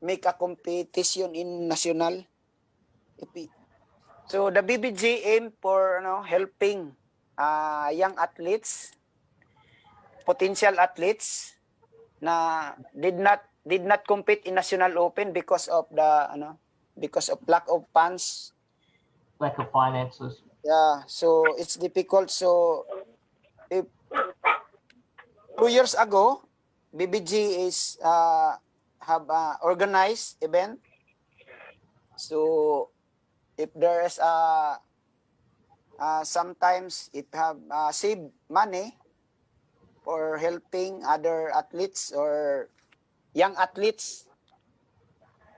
make a competition in national. So the BBG aim for helping young athletes, potential athletes na did not compete in national open because of lack of funds, lack of finances. Yeah, so it's difficult. So if 2 years ago, BBG is have organized event. So if there is sometimes it have save money for helping other athletes or young athletes.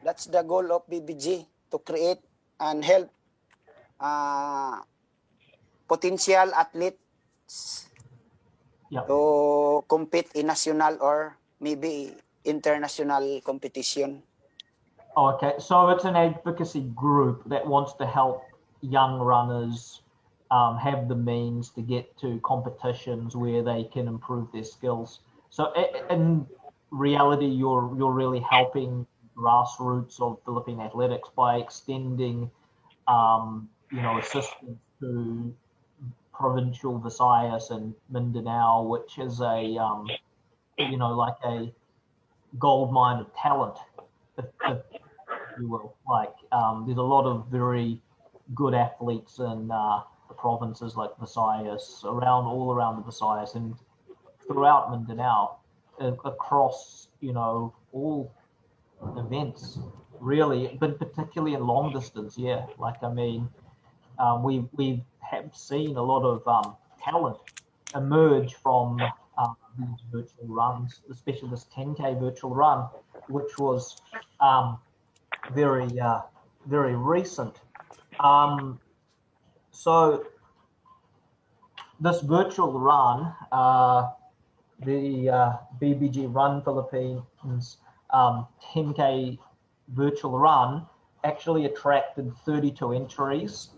That's the goal of BBG, to create and help potential athletes to compete in national or maybe international competition. Okay, so it's an advocacy group that wants to help young runners have the means to get to competitions where they can improve their skills. So in reality, you're really helping grassroots of Philippine athletics by extending, assistance to provincial Visayas and Mindanao, which is a, like a gold mine of talent, if you will. There's a lot of very good athletes in the provinces like Visayas, all around the Visayas and throughout Mindanao, across, all events, really, but particularly in long distance, we have seen a lot of talent emerge from these virtual runs, especially this 10K virtual run, which was very recent. So this virtual run, the BBG Run Philippines 10K virtual run, actually attracted 32 entries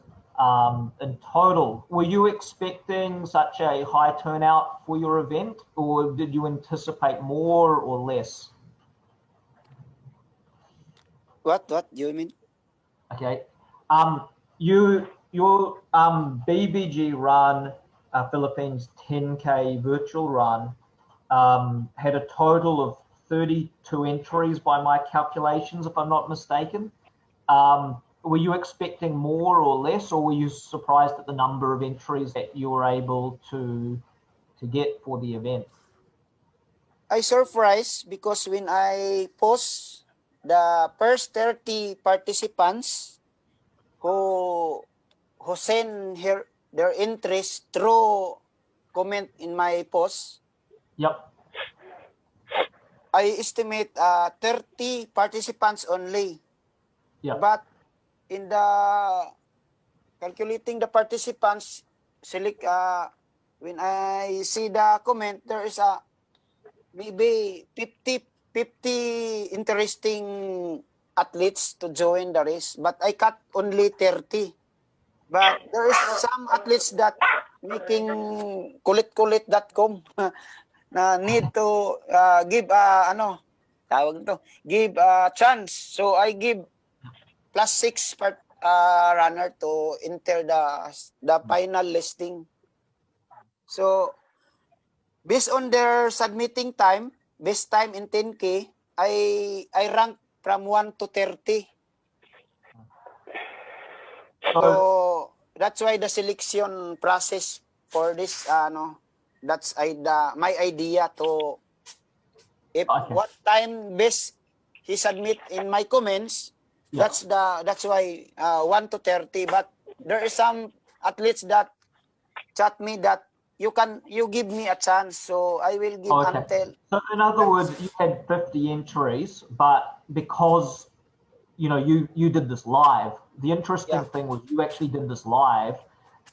in total. Were you expecting such a high turnout for your event, or did you anticipate more or less? What do you mean? Okay. Your BBG Run Philippines 10K virtual run had a total of 32 entries by my calculations, if I'm not mistaken. Were you expecting more or less, or were you surprised at the number of entries that you were able to get for the event? I surprised because when I post the first 30 participants who send their interest through comment in my post. Yep. I estimate 30 participants only. Yep. But in the calculating the participants, select when I see the comment, there is maybe 50 interesting athletes to join the race, but I cut only 30. But there is some athletes that making kulit-kulit.com na need to give give a chance. So I give +6 runner to enter the final listing. So based on their submitting time, best time in 10K, I rank from 1 to 30. So that's why the selection process for this that's my idea to what time best he submit in my comments. Yeah. That's why 1 to 30. But there is some athletes that chat me that you give me a chance, so I will give until. So in other words, you had 50 entries, but because you did this live. The interesting thing was you actually did this live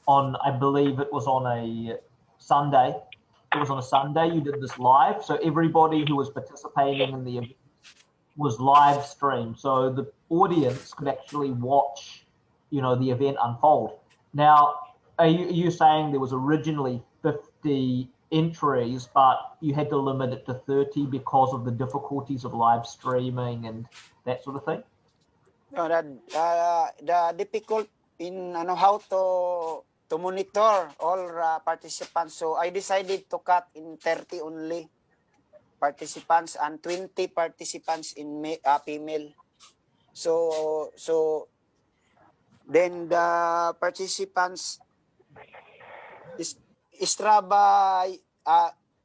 on, I believe it was on a Sunday. It was on a Sunday you did this live. So everybody who was participating in the event was live streamed. So the audience could actually watch, the event unfold. Now, are you saying there was originally 50 entries, but you had to limit it to 30 because of the difficulties of live streaming and that sort of thing? No, the difficult in how to monitor all participants. So I decided to cut in 30 only participants and 20 participants in female. So then the participants is Strava.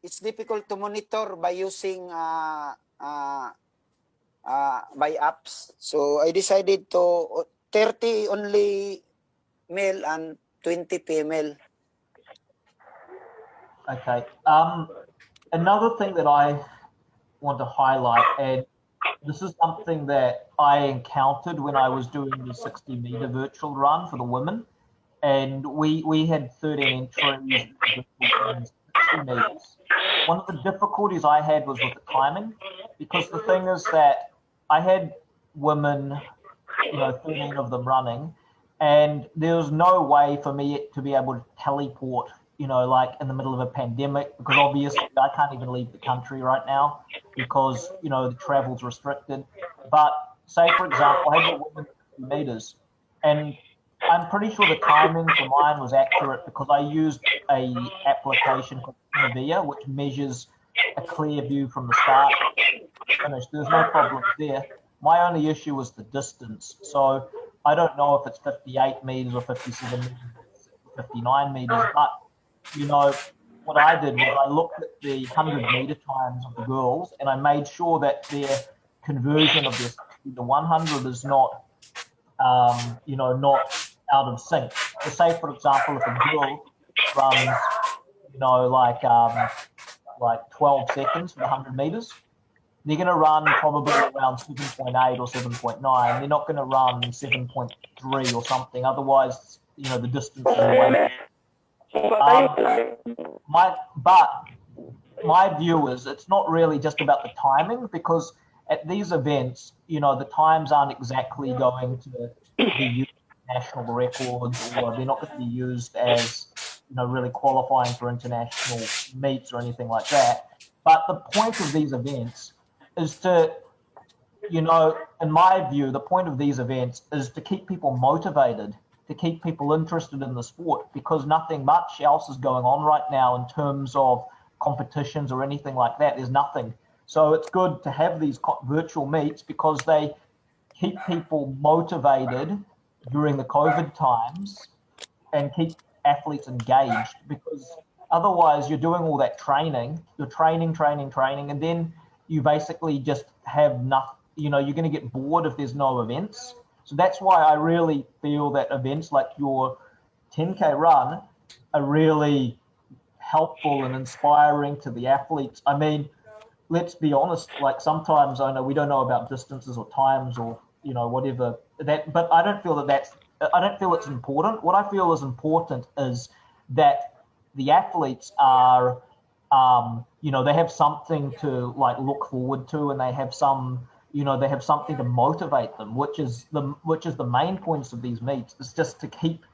It's difficult to monitor by using by apps. So I decided to 30 only male and 20 female. Okay. Another thing that I want to highlight, and this is something that I encountered when I was doing the 60-meter virtual run for the women, and we had 13 entries in the virtual women's 60 meters. One of the difficulties I had was with the timing, because the thing is that I had women, 13 of them running, and there was no way for me to be able to teleport, like in the middle of a pandemic, because obviously I can't even leave the country right now because, the travel's restricted. But say, for example, I had a woman 50 meters, and I'm pretty sure the timing for mine was accurate because I used a application called Nvidia, which measures a clear view from the start to finish. There's no problems there. My only issue was the distance. So I don't know if it's 58 meters or 57 meters or 59 meters, but what I did was I looked at the 100-meter times of the girls and I made sure that their conversion of their 60 to 100 is not, not out of sync. So say, for example, if a girl runs, like 12 seconds for the 100 meters, they're going to run probably around 7.8 or 7.9. They're not going to run 7.3 or something. Otherwise, the distance is way. But my view is it's not really just about the timing, because at these events, the times aren't exactly going to be used as national records, or they're not going to be used as, really qualifying for international meets or anything like that. But the point of these events is to, in my view, the point of these events is to keep people motivated, to keep people interested in the sport, because nothing much else is going on right now in terms of competitions or anything like that. There's nothing. So it's good to have these virtual meets because they keep people motivated during the COVID times and keep athletes engaged, because otherwise you're doing all that training, you're training, and then you basically just have nothing. You're going to get bored if there's no events. So that's why I really feel that events like your 10K run are really helpful and inspiring to the athletes. I mean, let's be honest, like sometimes I know we don't know about distances or times or, whatever that, but I don't feel it's important. What I feel is important is that the athletes are, they have something to like look forward to, and they have something to motivate them, which is the main points of these meets, is just to keep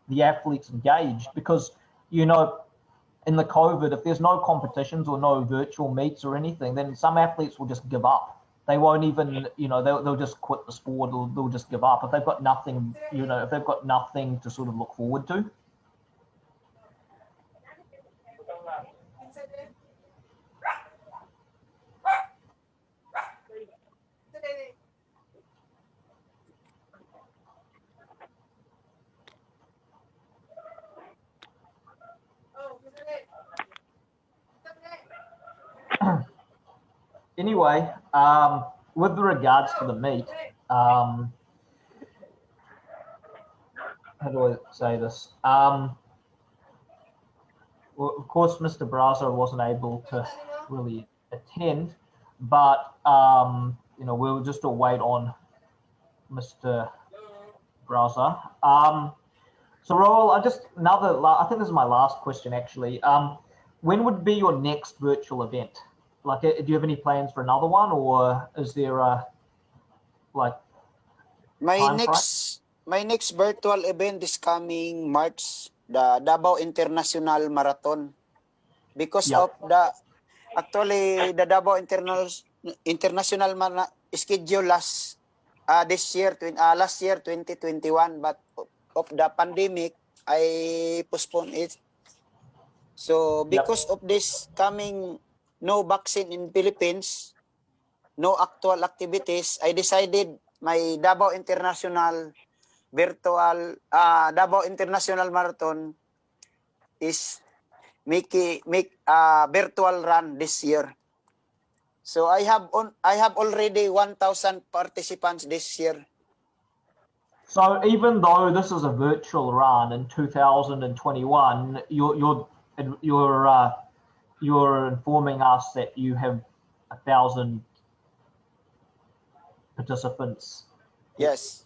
the athletes engaged. Because in the COVID, if there's no competitions or no virtual meets or anything, then some athletes will just give up. They won't even, they'll just quit the sport, or they'll just give up if they've got nothing, if they've got nothing to sort of look forward to. Anyway, with regards to the meet, how do I say this? Well, of course, Mr. Braza wasn't able to really attend, but we'll just wait on Mr. Braza. So Roel, I think this is my last question actually. When would be your next virtual event? Like, do you have any plans for another one, or is there a my next virtual event is coming March, the Davao International Marathon, because of the Davao International schedule last this year, last year 2021, but of the pandemic, I postponed it. So because of this coming no vaccine in Philippines, no actual activities, I decided my Davao International virtual Davao International Marathon is make virtual run this year. So I have already 1,000 participants this year. So even though this is a virtual run in 2021, you're informing us that you have 1,000 participants. Yes.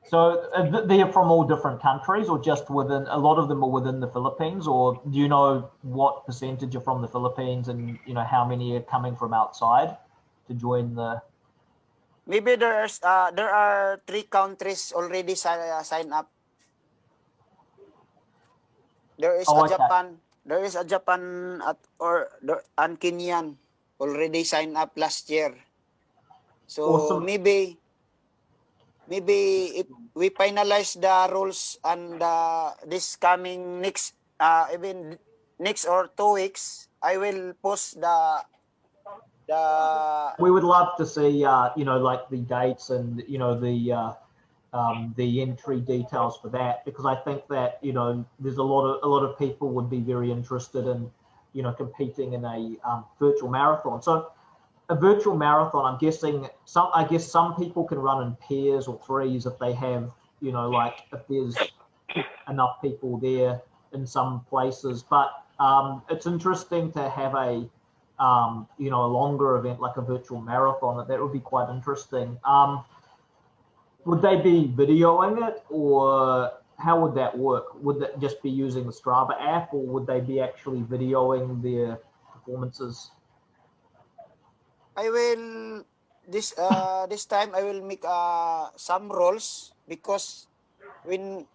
So they're from all different countries, or just within? A lot of them are within the Philippines, or do you know what percentage are from the Philippines, and how many are coming from outside to join the? Maybe there are 3 countries already signed up. There is a Okay. Japan. There is a Japan and Kenyan already signed up last year. So Awesome. maybe if we finalize the rules and this coming next even next or 2 weeks, I will post the. We would love to see like the dates and the entry details for that, because I think that there's a lot of people would be very interested in competing in a virtual marathon. So a virtual marathon, I'm guessing some people can run in pairs or threes if they have like if there's enough people there in some places, but it's interesting to have a a longer event like a virtual marathon. That would be quite interesting. Would they be videoing it, or how would that work? Would that just be using the Strava app, or would they be actually videoing their performances? I will this time I will make some rules, because when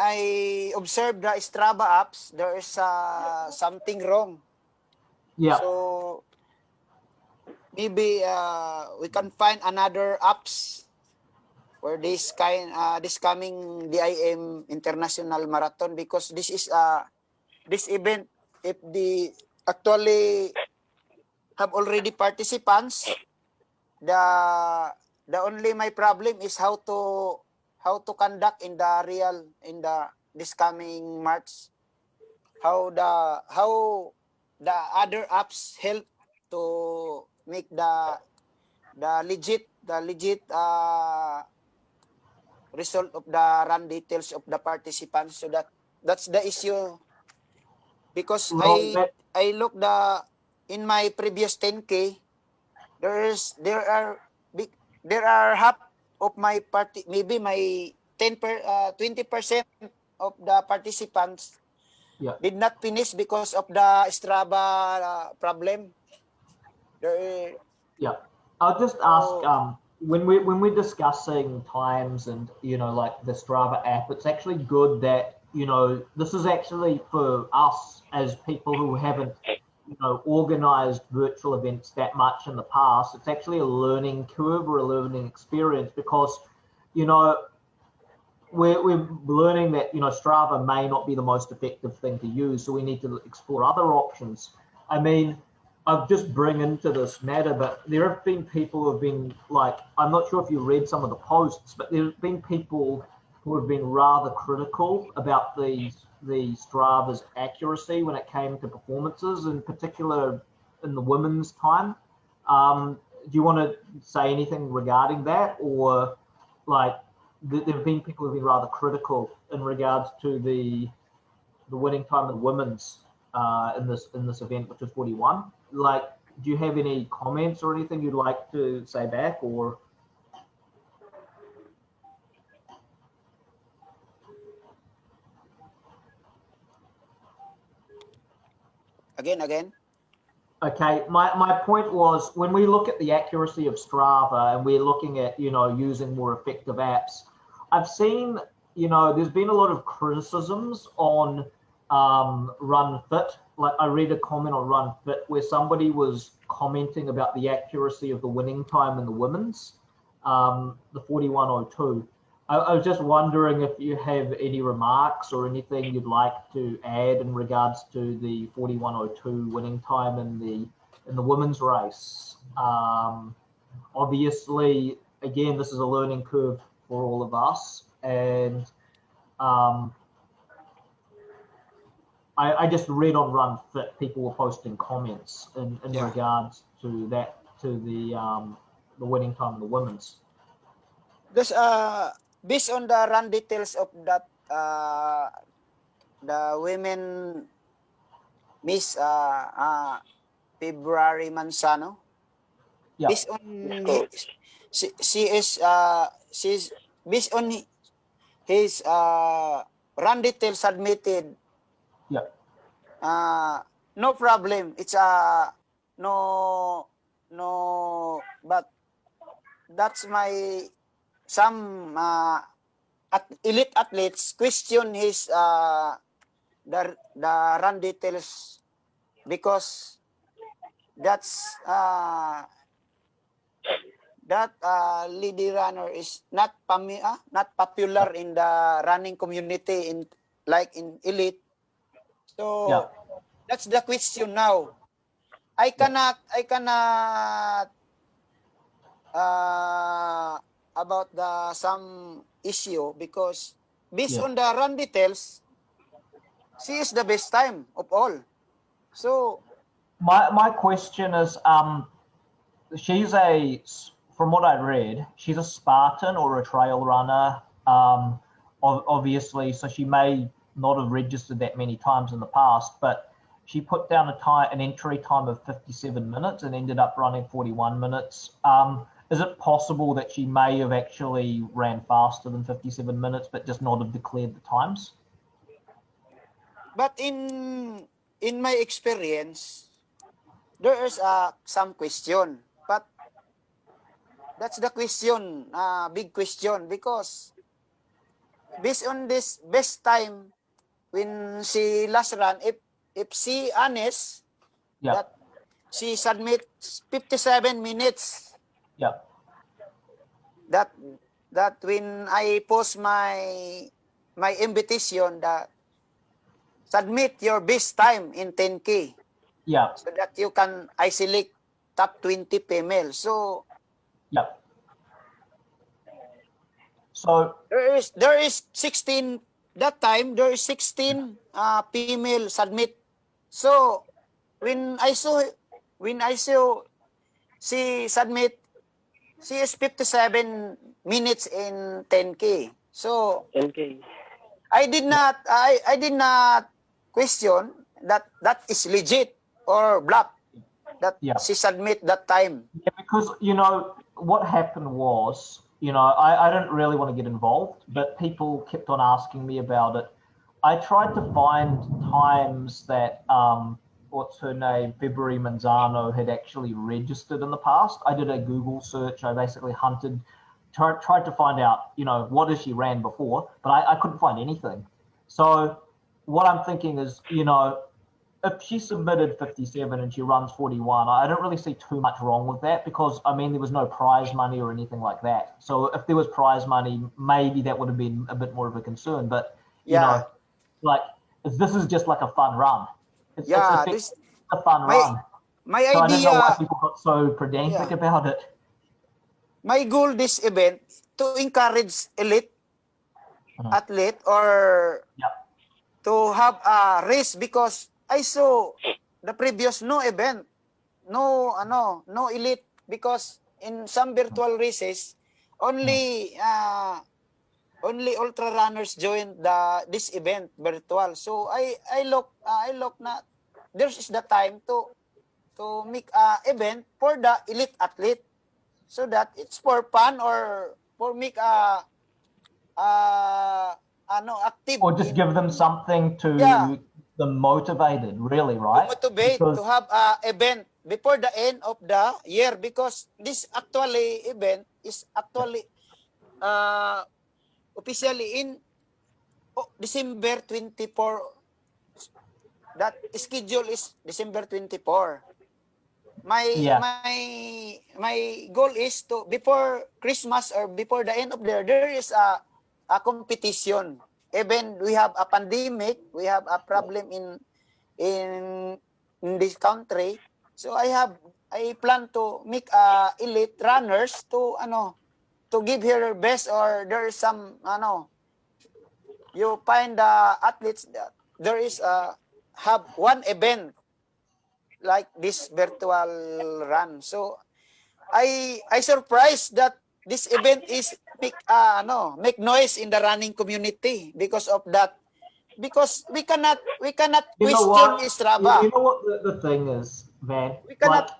I observe the Strava apps, there is something wrong. Yeah. So maybe we can find another apps for this coming DIM International Marathon, because this is this event, if the actually have already participants, the only my problem is how to conduct in the this coming March, how the other apps help to make the legit result of the run details of the participants. So that's the issue, because Well, I look in my previous 10K, there are half of my party, maybe my 20% of the participants did not finish because of the Strava problem. Yeah, I'll just ask when we're discussing times and like the Strava app, it's actually good that this is actually for us as people who haven't organized virtual events that much in the past. It's actually a learning curve or a learning experience, because we're learning that Strava may not be the most effective thing to use, so we need to explore other options. I mean, I'll just bring into this matter, but there have been people who have been like, I'm not sure if you read some of the posts, but there have been people who have been rather critical about the Strava's accuracy when it came to performances, in particular in the women's time. Do you want to say anything regarding that, or like there have been people who have been rather critical in regards to the winning time of the women's in this event, which is 41? Like, do you have any comments or anything you'd like to say back, or? Again. Okay, my point was, when we look at the accuracy of Strava and we're looking at using more effective apps, I've seen there's been a lot of criticisms on Run Fit. Like, I read a comment on Run Fit where somebody was commenting about the accuracy of the winning time in the women's. the 41.02. I was just wondering if you have any remarks or anything you'd like to add in regards to the 41.02 winning time in the women's race. Obviously, again, this is a learning curve for all of us, and I just read on Run Fit, people were posting comments in regards to that, to the winning time of the women's. This based on the run details of that the women Miss February Manzano. Yeah. Based on she is she's based on his run details submitted. Yeah. No problem. It's no, but that's my some elite athletes question his the run details because that's that lady runner is not popular in the running community in elite. So Yeah. that's the question now. I cannot about the some issue because based on the run details, she is the best time of all. So my question is, she's from what I read, she's a Spartan or a trail runner. Obviously, so she may not have registered that many times in the past, but she put down an entry time of 57 minutes and ended up running 41 minutes. Is it possible that she may have actually ran faster than 57 minutes, but just not have declared the times? But in my experience, there is some question, but that's the question, big question, because based on this best time when she last run, if she honest, that she submits 57 minutes. Yeah. That when I post my invitation that submit your best time in 10K. Yeah. So that you can isolate top 20 female. So yeah. So there is 16 that time. There is 16 female submit. So when I saw she submit, she is 57 minutes in 10K. So 10K. I did not question that is legit or bluff that she submit that time. Yeah, because what happened was, I didn't really want to get involved, but people kept on asking me about it. I tried to find times that what's her name, February Manzano, had actually registered in the past. I did a Google search. I basically tried to find out, what has she ran before, but I couldn't find anything. So what I'm thinking is, if she submitted 57 and she runs 41, I don't really see too much wrong with that because, there was no prize money or anything like that. So if there was prize money, maybe that would have been a bit more of a concern. But, this is just like a fun run. It's a fun run. My so idea, I don't know why people got so pedantic about it. My goal this event to encourage elite athlete or to have a race because I saw the previous no event, no elite because in some virtual races only ultra runners join this event virtual. So I look na there's the time to make a event for the elite athlete so that it's for fun or for make active or just give them something to them motivated, really, right? To motivate to have a event before the end of the year because this actually event is actually officially in December 24. That schedule is December 24. my Yeah. my goal is to before Christmas or before the end of the year, there is a competition. Even we have a pandemic, we have a problem in this country. So I plan to make elite runners to give her best, or there is some you find the athletes that there is have one event like this virtual run. So I surprised that this event is make noise in the running community because of that, because we cannot You know question what? You Strava. know what the thing is, man? We Like, cannot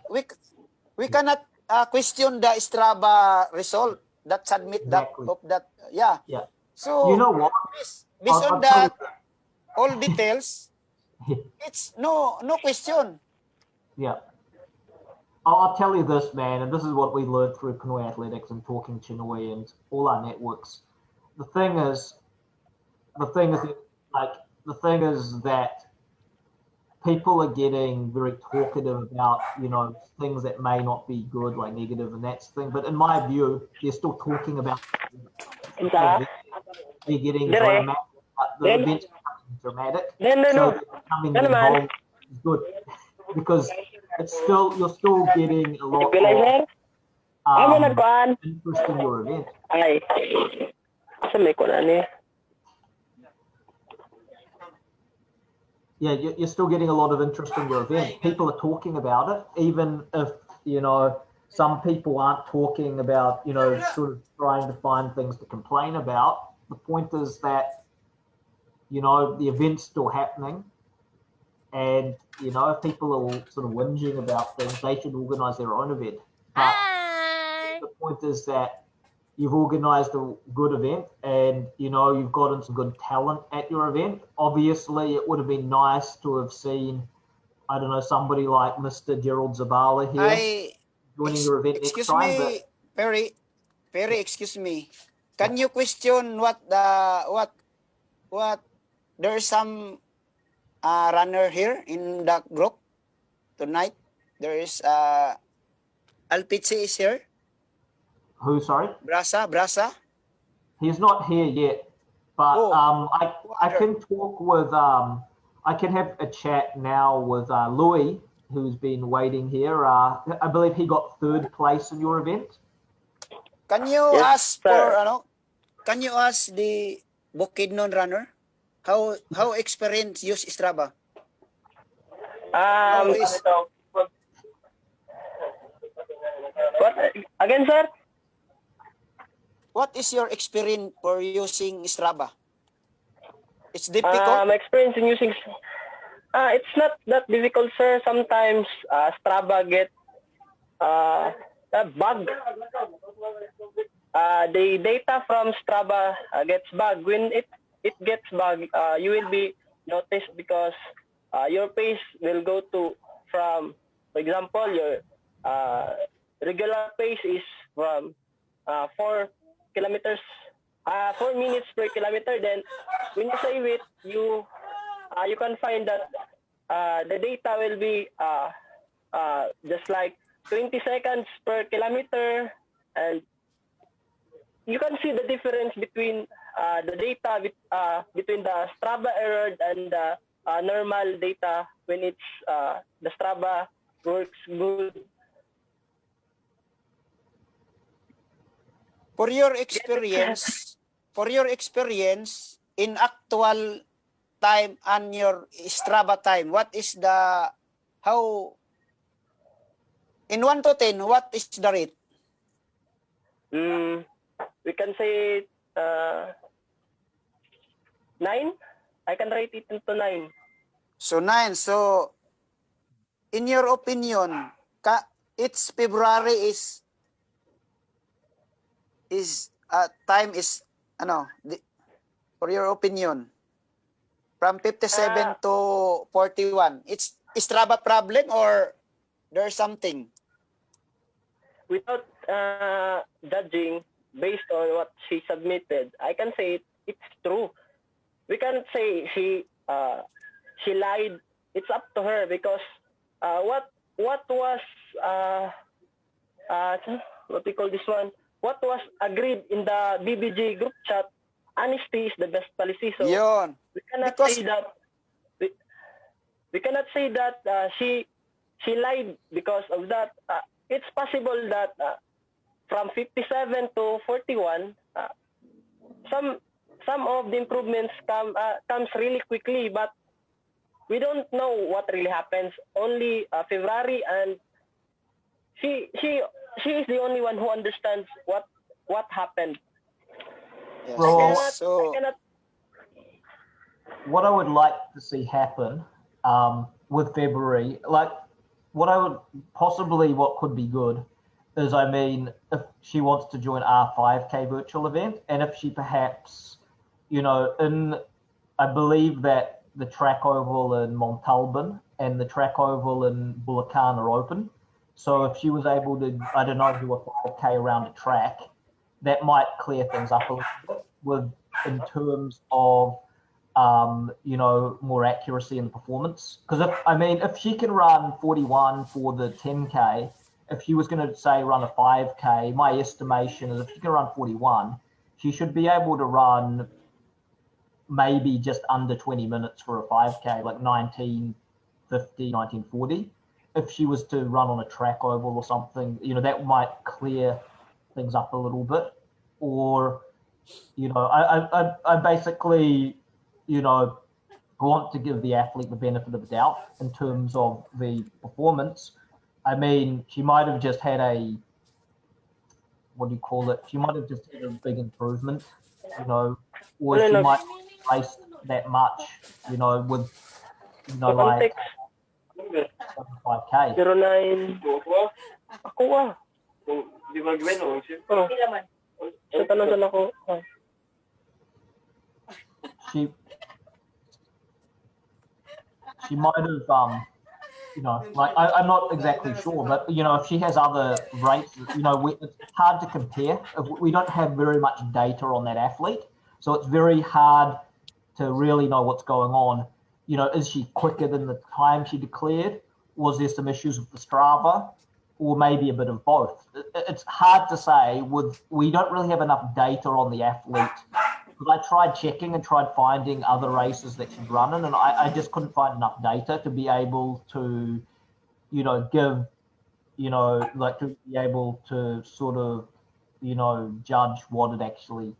we cannot question the Strava result that submit that exactly. of that. Yeah. Yeah. You So know what? based on I'll tell you. that all details, it's no question. Yeah. I'll tell you this, man, and this is what we learned through Pinoyathletics and talking Chinui and all our networks. The thing is, the thing is, like, the thing is that people are getting very talkative about, things that may not be good, like negative and that's the thing. But in my view, they're still talking about Isa. because they're getting Dire. dramatic. The Then, events are becoming dramatic, so no. they're becoming Ano naman? involved is good because you're still getting a lot of Equalizer? Amo nagkuhan. interest in your event. Ay. Asa may kunan eh. Yeah, you're still getting a lot of interest in your event. People are talking about it, even if some people aren't talking about sort of trying to find things to complain about. The point is that the event's still happening, and if people are sort of whinging about things, they should organise their own event. But the point is that you've organised a good event, and you've gotten some good talent at your event. Obviously, it would have been nice to have seen, I don't know, somebody like Mr. Gerald Zabala here joining your event next Excuse time. But me, Perry, yeah, excuse me. yeah. Can you question what there's some runner here in the group tonight? There is Alpice is here. Who? Sorry, Braza. he's not here yet. But I can talk with I can have a chat now with Louie, who's been waiting here. I believe he got third place in your event. Can you Yes, ask for sir. Can you ask the Bukidnon runner how experienced use Strava? How is What? Again, sir? what is your experience for using Strava? It's difficult. My experience in using... it's not that difficult, sir. Sometimes Strava get a bug. The data from Strava gets bugged. When it gets bugged, you will be noticed because your pace will go to from, for example, your regular pace is from 4 kilometers, 4 minutes per kilometer. Then when you save it, you can find that the data will be just like 20 seconds per kilometer, and you can see the difference between the data between the Strava error and the normal data when it's the Strava works good. For your experience in actual time and your Strava time, what is the how in 1 to 10, what is the rate? We can say 9. I can rate it into 9. So 9. So in your opinion, it's February is time is for your opinion from 57 to 41. It's Strava problem or there's something? Without judging based on what she submitted, I can say it's true. We can't say she lied. It's up to her because what what was what we call this one? What was agreed in the BBJ group chat? Honesty is the best policy. So Yun. we cannot Because say that we cannot say that she lied because of that. It's possible that from 57 to 41, some of the improvements comes really quickly, but we don't know what really happens. Only February, and she is the only one who understands what happened. yes, Well, yes. So I cannot. what I would like to see happen with February, like what I would possibly, what could be good is, I mean, if she wants to join our 5K virtual event, and if she perhaps, you know, I believe that the track oval in Montalban and the track oval in Bulacan are open. So if she was able to, I don't know, do a 5K around a track, that might clear things up a little bit in terms of you know, more accuracy in the performance. Because if she can run 41 for the 10K, if she was going to say run a 5K, my estimation is if she can run 41, she should be able to run maybe just under 20 minutes for a 5K, like 1950, 1940. If she was to run on a track oval or something, you know, that might clear things up a little bit. Or, you know, I basically, you know, want to give the athlete the benefit of the doubt in terms of the performance. I mean, she might have just had a, what do you call it? She might have just had a big improvement, you know, or she might not race that much, you know, with, you know, like 5K. 09. Ako Di ba Gwen o? Oh. So tanong ako. She might have, you know, like I'm not exactly sure, but you know, if she has other races, you know, it's hard to compare. We don't have very much data on that athlete, so it's very hard to really know what's going on. You know, is she quicker than the time she declared? Was there some issues with the Strava, or maybe a bit of both? It's hard to say. We don't really have enough data on the athlete. Because I tried checking and tried finding other races that she'd run in, and I just couldn't find enough data to be able to, you know, give, you know, like to be able to sort of, you know, judge what had actually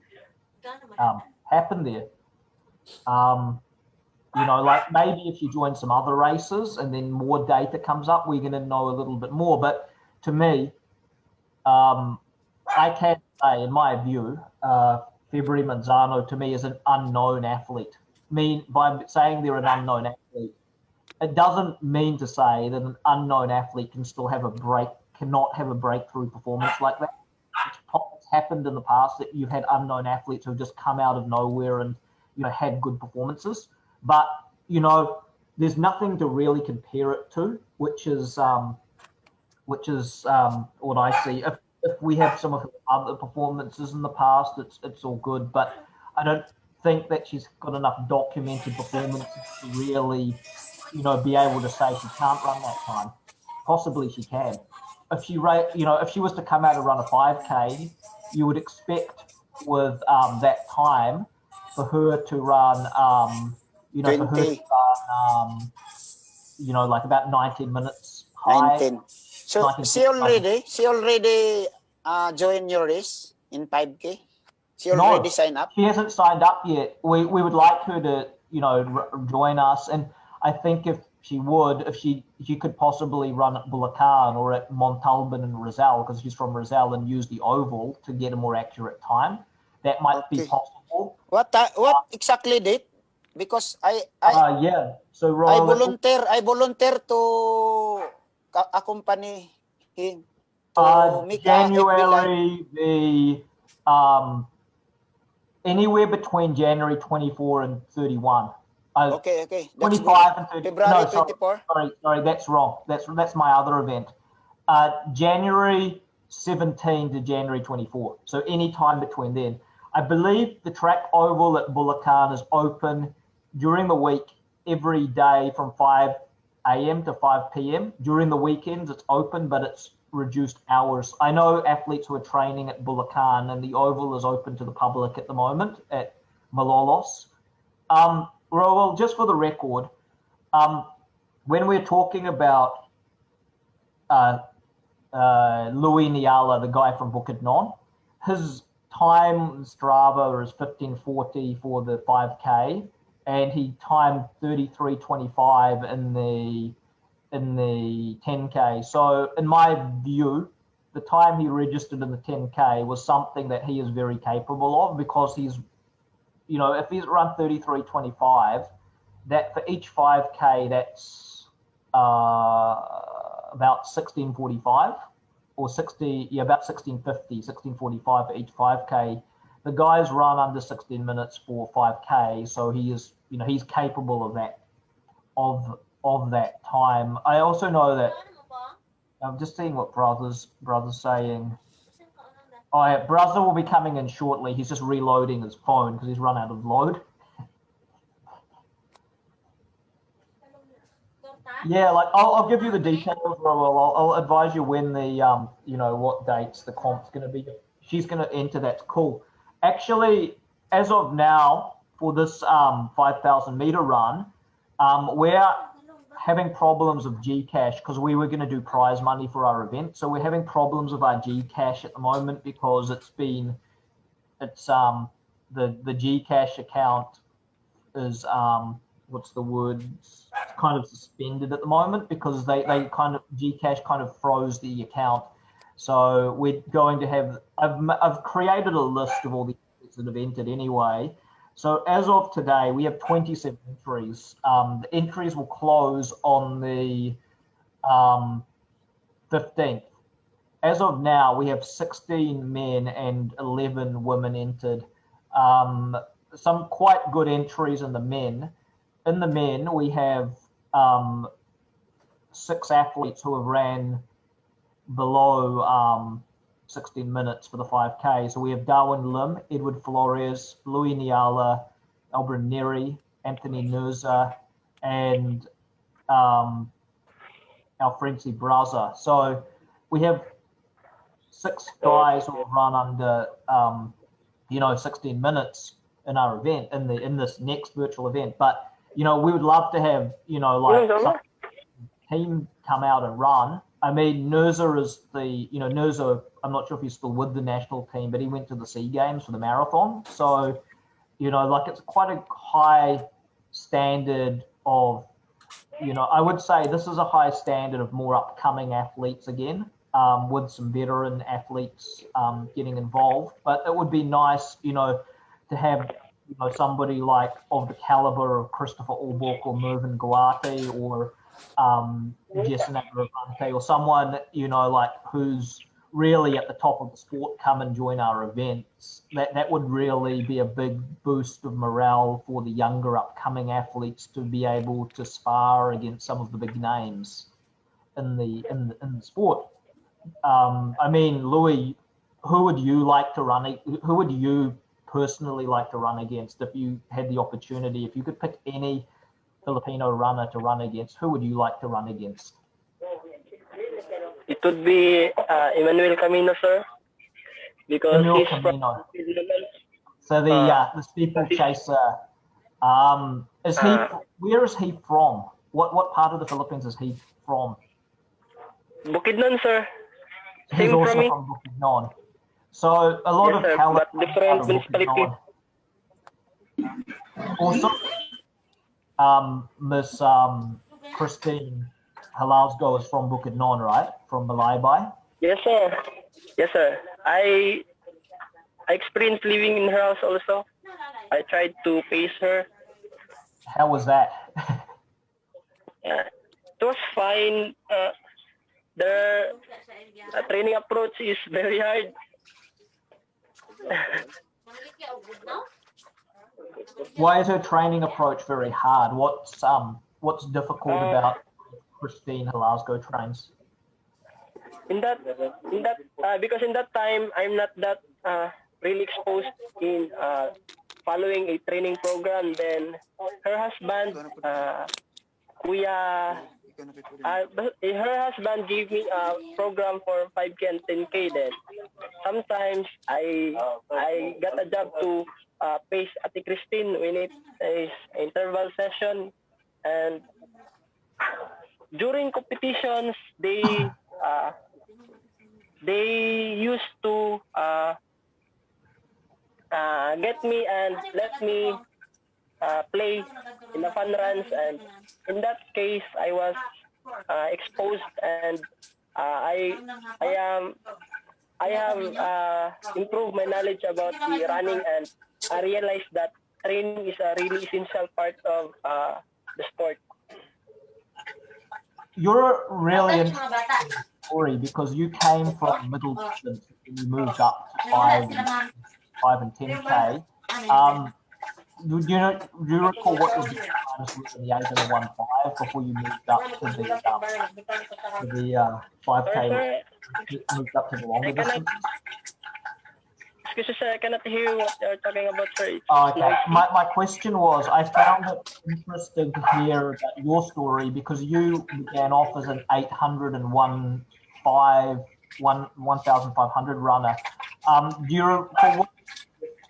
happened there. You know, like maybe if you join some other races and then more data comes up, we're going to know a little bit more. But to me, I can say, in my view, February Manzano to me is an unknown athlete. By saying they're an unknown athlete, it doesn't mean to say that an unknown athlete cannot have a breakthrough performance like that. It's happened in the past that you've had unknown athletes who have just come out of nowhere and, you know, had good performances. But, you know, there's nothing to really compare it to, which is what I see. If we have some of her other performances in the past, it's all good. But I don't think that she's got enough documented performances to really, you know, be able to say she can't run that time. Possibly she can. If she was to come out and run a 5K, you would expect with that time for her to run, you know, 20. for her to run, you know, like about 19 minutes high. 19. So she already joined your race in 5K? She already signed up? She hasn't signed up yet. We would like her to, you know, join us. And I think if she would, if she could possibly run at Bulacan or at Montalban and Roel, because she's from Roel, and use the oval to get a more accurate time, that might be possible. What exactly date? Because So Roel, I volunteer to accompany him to make January anywhere between January 24 and 31. Okay. 25 and 30. February 24? Sorry, that's wrong. That's my other event. January 17 to January 24. So any time between then. I believe the track oval at Bulacan is open during the week every day from 5 a.m. to 5 p.m. During the weekends, it's open, but it's reduced hours. I know athletes who are training at Bulacan, and the oval is open to the public at the moment at Malolos. Roel, just for the record, when we're talking about Louie Niala, the guy from Bukidnon, his time in Strava is 15:40 for the 5K, and he timed 33:25 in the 10K. So in my view, the time he registered in the 10K was something that he is very capable of, because he's, you know, if he's run 33:25, that for each 5K, that's about 16:45 or 60, yeah, about 16:50, 16:45 for each 5K. The guy's run under 16 minutes for 5K, so he is, you know, he's capable of that, of that time. I also know that, I'm just seeing what brother's saying. Oh, yeah, brother will be coming in shortly. He's just reloading his phone because he's run out of load. Yeah, like I'll give you the details, Roel. I'll advise you when the you know, what dates the comp's going to be. She's going to enter. That's cool. Actually, as of now, for this 5,000 meter run, we're having problems of Gcash because we were going to do prize money for our event. So we're having problems with our Gcash at the moment because it's the Gcash account is what's the word? It's kind of suspended at the moment because they kind of, Gcash kind of froze the account. So we're going to have, I've created a list of all the athletes that have entered anyway. So as of today, we have 27 entries. The entries will close on the 15th. As of now, we have 16 men and 11 women entered. Some quite good entries in the men. In the men, we have 6 athletes who have ran below 16 minutes for the 5K. So we have Darwin Lim, Edward Flores, Louie Niala, Albert Neri, Anthony Nurza, and Alfrence Braza. So we have 6 guys who have run under 16 minutes in our event, in this next virtual event. But we would love to have some team come out and run. I mean, Nurza is Nurza, I'm not sure if he's still with the national team, but he went to the SEA Games for the marathon. So, it's quite a high standard of, I would say this is a high standard of more upcoming athletes again, with some veteran athletes getting involved. But it would be nice, to have somebody like of the caliber of Christopher Allbrook or Mervyn Guate or Jason Agravante or someone, who's really at the top of the sport come and join our events. That would really be a big boost of morale for the younger upcoming athletes to be able to spar against some of the big names in the sport. I mean, Louie, who would you personally like to run against if you had the opportunity? If you could pick any Filipino runner to run against, who would you like to run against? It would be Emmanuel Camino, sir, because he's Camino. from Philippines. So the steeplechaser. Where is he from? What part of the Philippines is he from? Bukidnon, sir. He's Same also from me. from Bukidnon. So a lot of talent but different municipalities. Also, Miss Christine Halasgo is from Bukidnon, right? From Malaybai? Yes, sir. Yes, sir. I experienced living in her house also. I tried to pace her. How was that? It was fine. The training approach is very hard. Why is her training approach very hard? What's difficult about Christine Halasgo trains? Because in that time I'm not that really exposed in following a training program. Then her husband, Kuya but her husband gave me a program for 5K and 10K. Then sometimes I got a job to pace Ate Christine when it is interval session, and during competitions they used to get me and let me play in the fun runs, and in that case I was exposed, and I am I have improved my knowledge about the running, and I realized that training is a really essential part of the sport. You're a really interesting story because you came from middle distance and you moved up to 5 and 10K. Do you recall what your best times were in the 8 and the 1.5 before you moved up to the 5K? Sorry, Moved up to the longer distance? Excuse me, sir, I cannot hear what you're talking about, sir. Okay, my question was, I found it interesting to hear about your story because you began off as an 1,500 runner. Do you recall what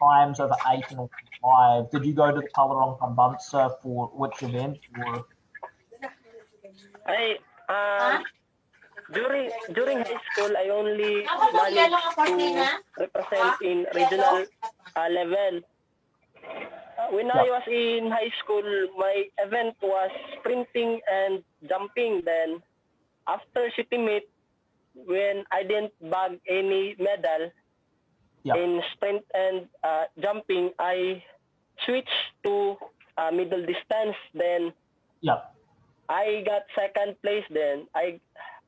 times over 8 and 5? Did you go to the Palarong Pambansa for which event? Or? I during high school I only managed to represent in regional level. When I was in high school, my event was sprinting and jumping. Then after city meet, when I didn't bag any medal in sprint and jumping, I switched to middle distance. Then I got second place. Then I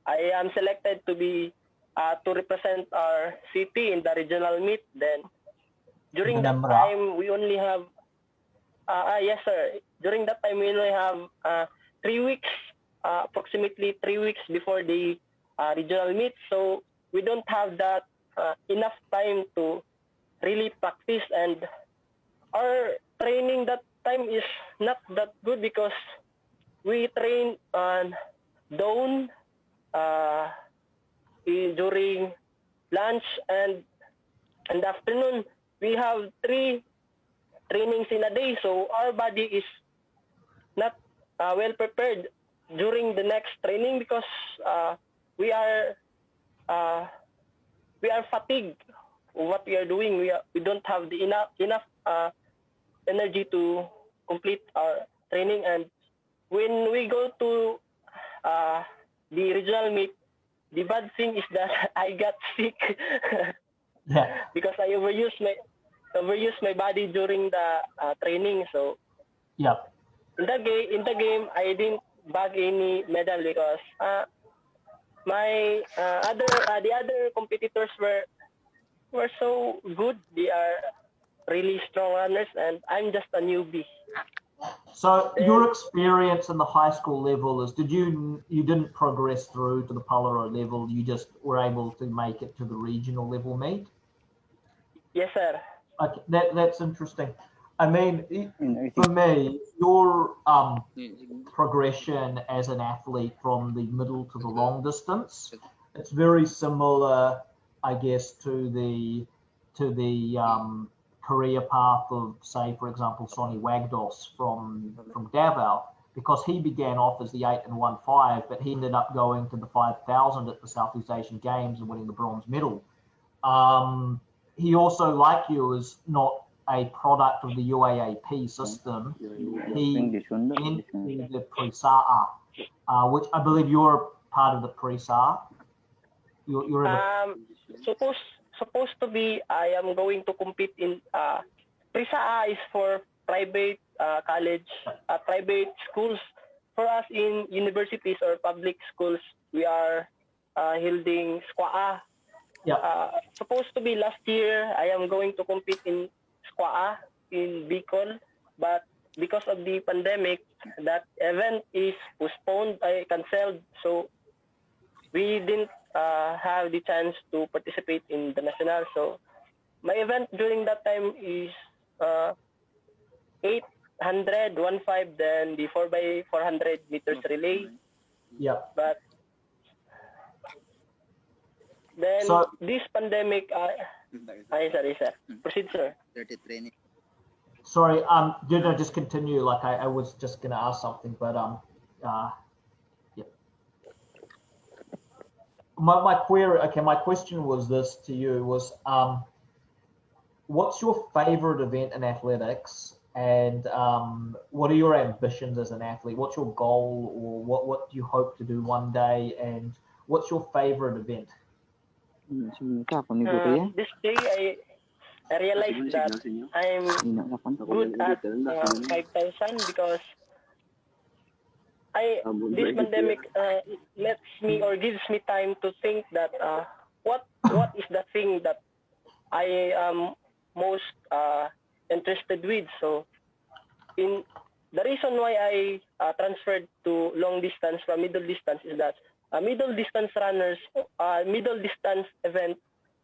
am selected to be to represent our city in the regional meet. Then during that time we only have yes sir. During that time we only have 3 weeks, approximately 3 weeks before the regional meet. So we don't have that enough time to really practice, and our training that time is not that good because we train on dawn, during lunch, and in the afternoon. We have 3 trainings in a day, so our body is not well prepared during the next training because we are fatigued what we are doing. We don't have the enough energy to complete our training, and when we go to the regional meet, the bad thing is that I got sick because I overused my body during the training. So in the game I didn't bag any medal because the other competitors were so good. They are really strong runners, and I'm just a newbie. So your experience in the high school level is, you didn't progress through to the Palaro level, you just were able to make it to the regional level meet? Yes, sir. Okay, that's interesting. I mean, for me, your progression as an athlete from the middle to the long distance, it's very similar, I guess, to the career path of, say, for example, Sonny Wagdos from Davao, because he began off as the 8 and 1.5, but he ended up going to the 5,000 at the Southeast Asian Games and winning the bronze medal. He also, like you, is not a product of the UAAP system. He went to the Prisaa, which I believe you're part of the Prisaa. You're in supposed to be. I am going to compete in Prisaa is for private college, private schools. For us in universities or public schools, we are holding SQA. Supposed to be last year, I am going to compete in SQA in Bicol, but because of the pandemic, that event is postponed, cancelled. So we didn't have the chance to participate in the national. So my event during that time is 800, 1.5, then the 4x400 meters relay. Yeah. But then So this pandemic, sorry, sir. Proceed, sir. sorry, did I just continue? Like I was just gonna ask something, but yeah. My query, okay, my question was this to you was what's your favorite event in athletics, and what are your ambitions as an athlete? What's your goal, or what do you hope to do one day, and what's your favorite event? This day, I realized that I'm good at 5,000 because this pandemic lets me or gives me time to think that what is the thing that I am most interested with. So in the reason why I transferred to long distance from middle distance is that middle distance runners, middle distance event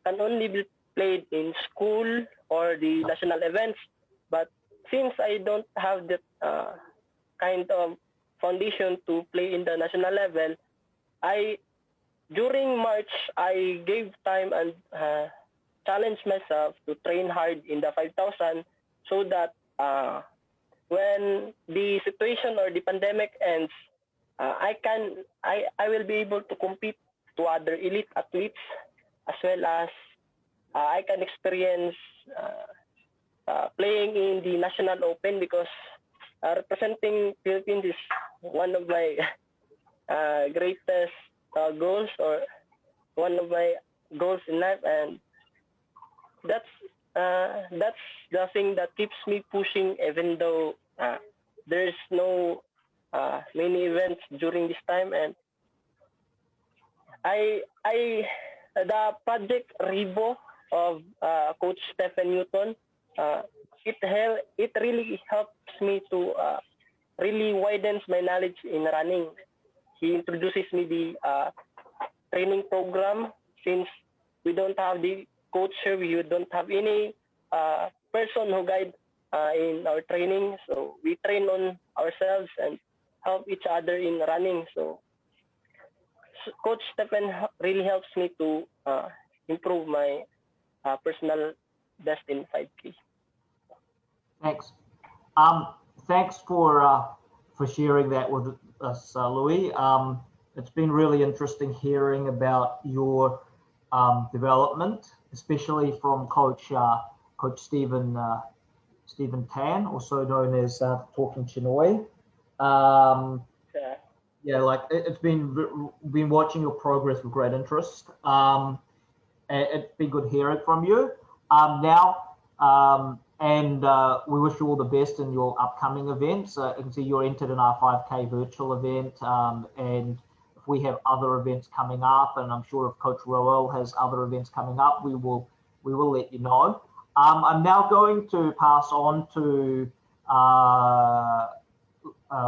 can only be played in school or the national events. But since I don't have that kind of foundation to play in the national level, during March I gave time and challenged myself to train hard in the 5,000 so that when the situation or the pandemic ends, I will be able to compete to other elite athletes as well as I can experience playing in the national open because representing Philippines is one of my greatest goals or one of my goals in life, and that's the thing that keeps me pushing even though there's no many events during this time. And the project Rebo of Coach Stephen Newton, it really helps me to really widens my knowledge in running. He introduces me the training program since we don't have the coach here, we don't have any person who guide in our training. So we train on ourselves and help each other in running. So Coach Stephen really helps me to improve my personal best in 5K. Thanks. Thanks for sharing that with us, Louie. It's been really interesting hearing about your development, especially from Coach Stephen Tan, also known as Talking Chinoy. Yeah, like it's been watching your progress with great interest. It's been good hearing from you. And we wish you all the best in your upcoming events. I can see you're entered in our 5K virtual event, and if we have other events coming up, and I'm sure if Coach Roel has other events coming up, we will let you know. I'm now going to pass on to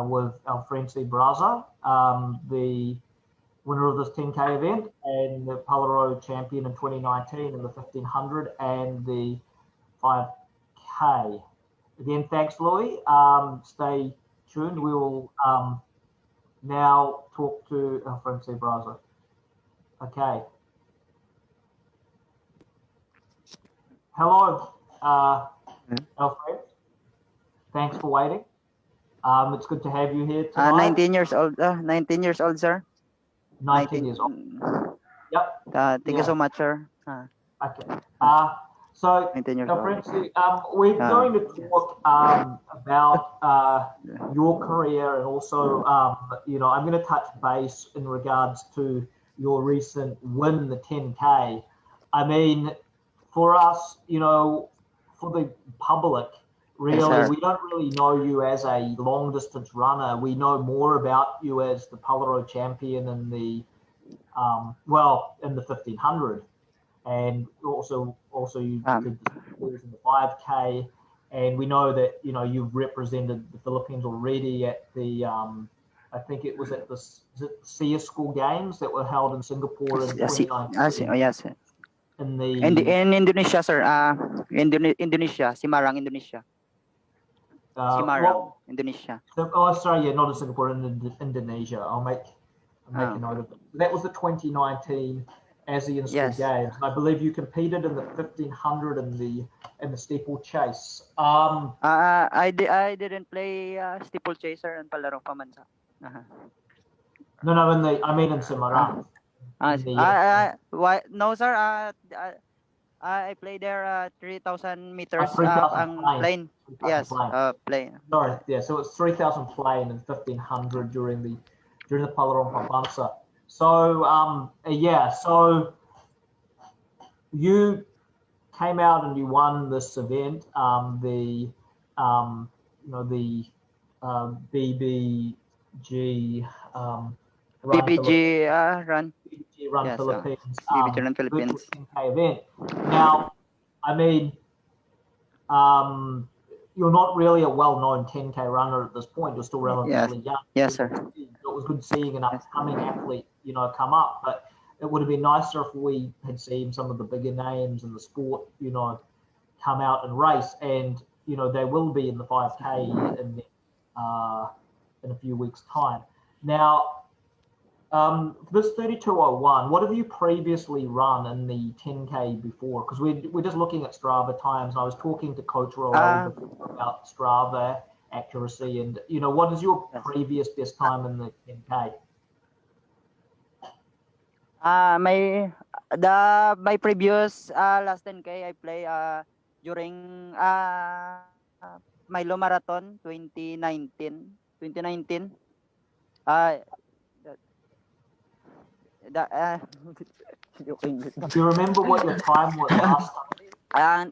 with Alfrence Braza, the winner of this 10K event and the Palaro champion in 2019 in the 1500 and the 5K. Again, thanks, Louie. Stay tuned. We will now talk to Alfrence Braza. Okay. Hello, Alfrence. Thanks for waiting. It's good to have you here tonight. 19 years old. 19 years old, sir. 19 years old. Yep. Thank you so much, sir. Okay. So, Alfrence, we're going to talk about your career, and also, I'm going to touch base in regards to your recent win, the 10K. I mean, for us, for the public, really, Yes, we don't really know you as a long distance runner. We know more about you as the Palaro champion in the in the 1500, and also you did the in the 5K, and we know that you've represented the Philippines already at the I think it was at the SEA School Games that were held in Singapore in 2019. Yes. In Indonesia, sir. Indonesia, Semarang, Indonesia. Semarang, Indonesia. Sorry, not in Singapore, in Indonesia. I'll make make a note of it. That was the 2019 ASEAN School Yes. Games. I believe you competed in the 1500 and the steeplechase. I didn't play steeplechaser and palarong pamansa. No, in Semarang. Why? No, sir. I play there 3,000 meters 3,000 ang plane. 3,000 Yes, plane. plane. Sorry, yeah. So it's 3,000 plane and 1,500 during the Palarong Pambansa. So yeah. So you came out and you won this event. The BBG Run PPG run. BBG Run Yes, Philippines BBG Run virtual Philippines. 10K event. Now, I mean, you're not really a well-known 10K runner at this point. You're still relatively young. Yes, sir. It was good seeing an upcoming athlete, come up, but it would have been nicer if we had seen some of the bigger names in the sport, come out and race. And, they will be in the 5K in a few weeks' time. Now, this 32:01, what have you previously run in the 10K before? Because we're just looking at Strava times. And I was talking to Coach Roel before about Strava accuracy, and what is your previous best time in the 10K? My previous last 10K I play during Milo Marathon 2019. Do you remember what your time was last time And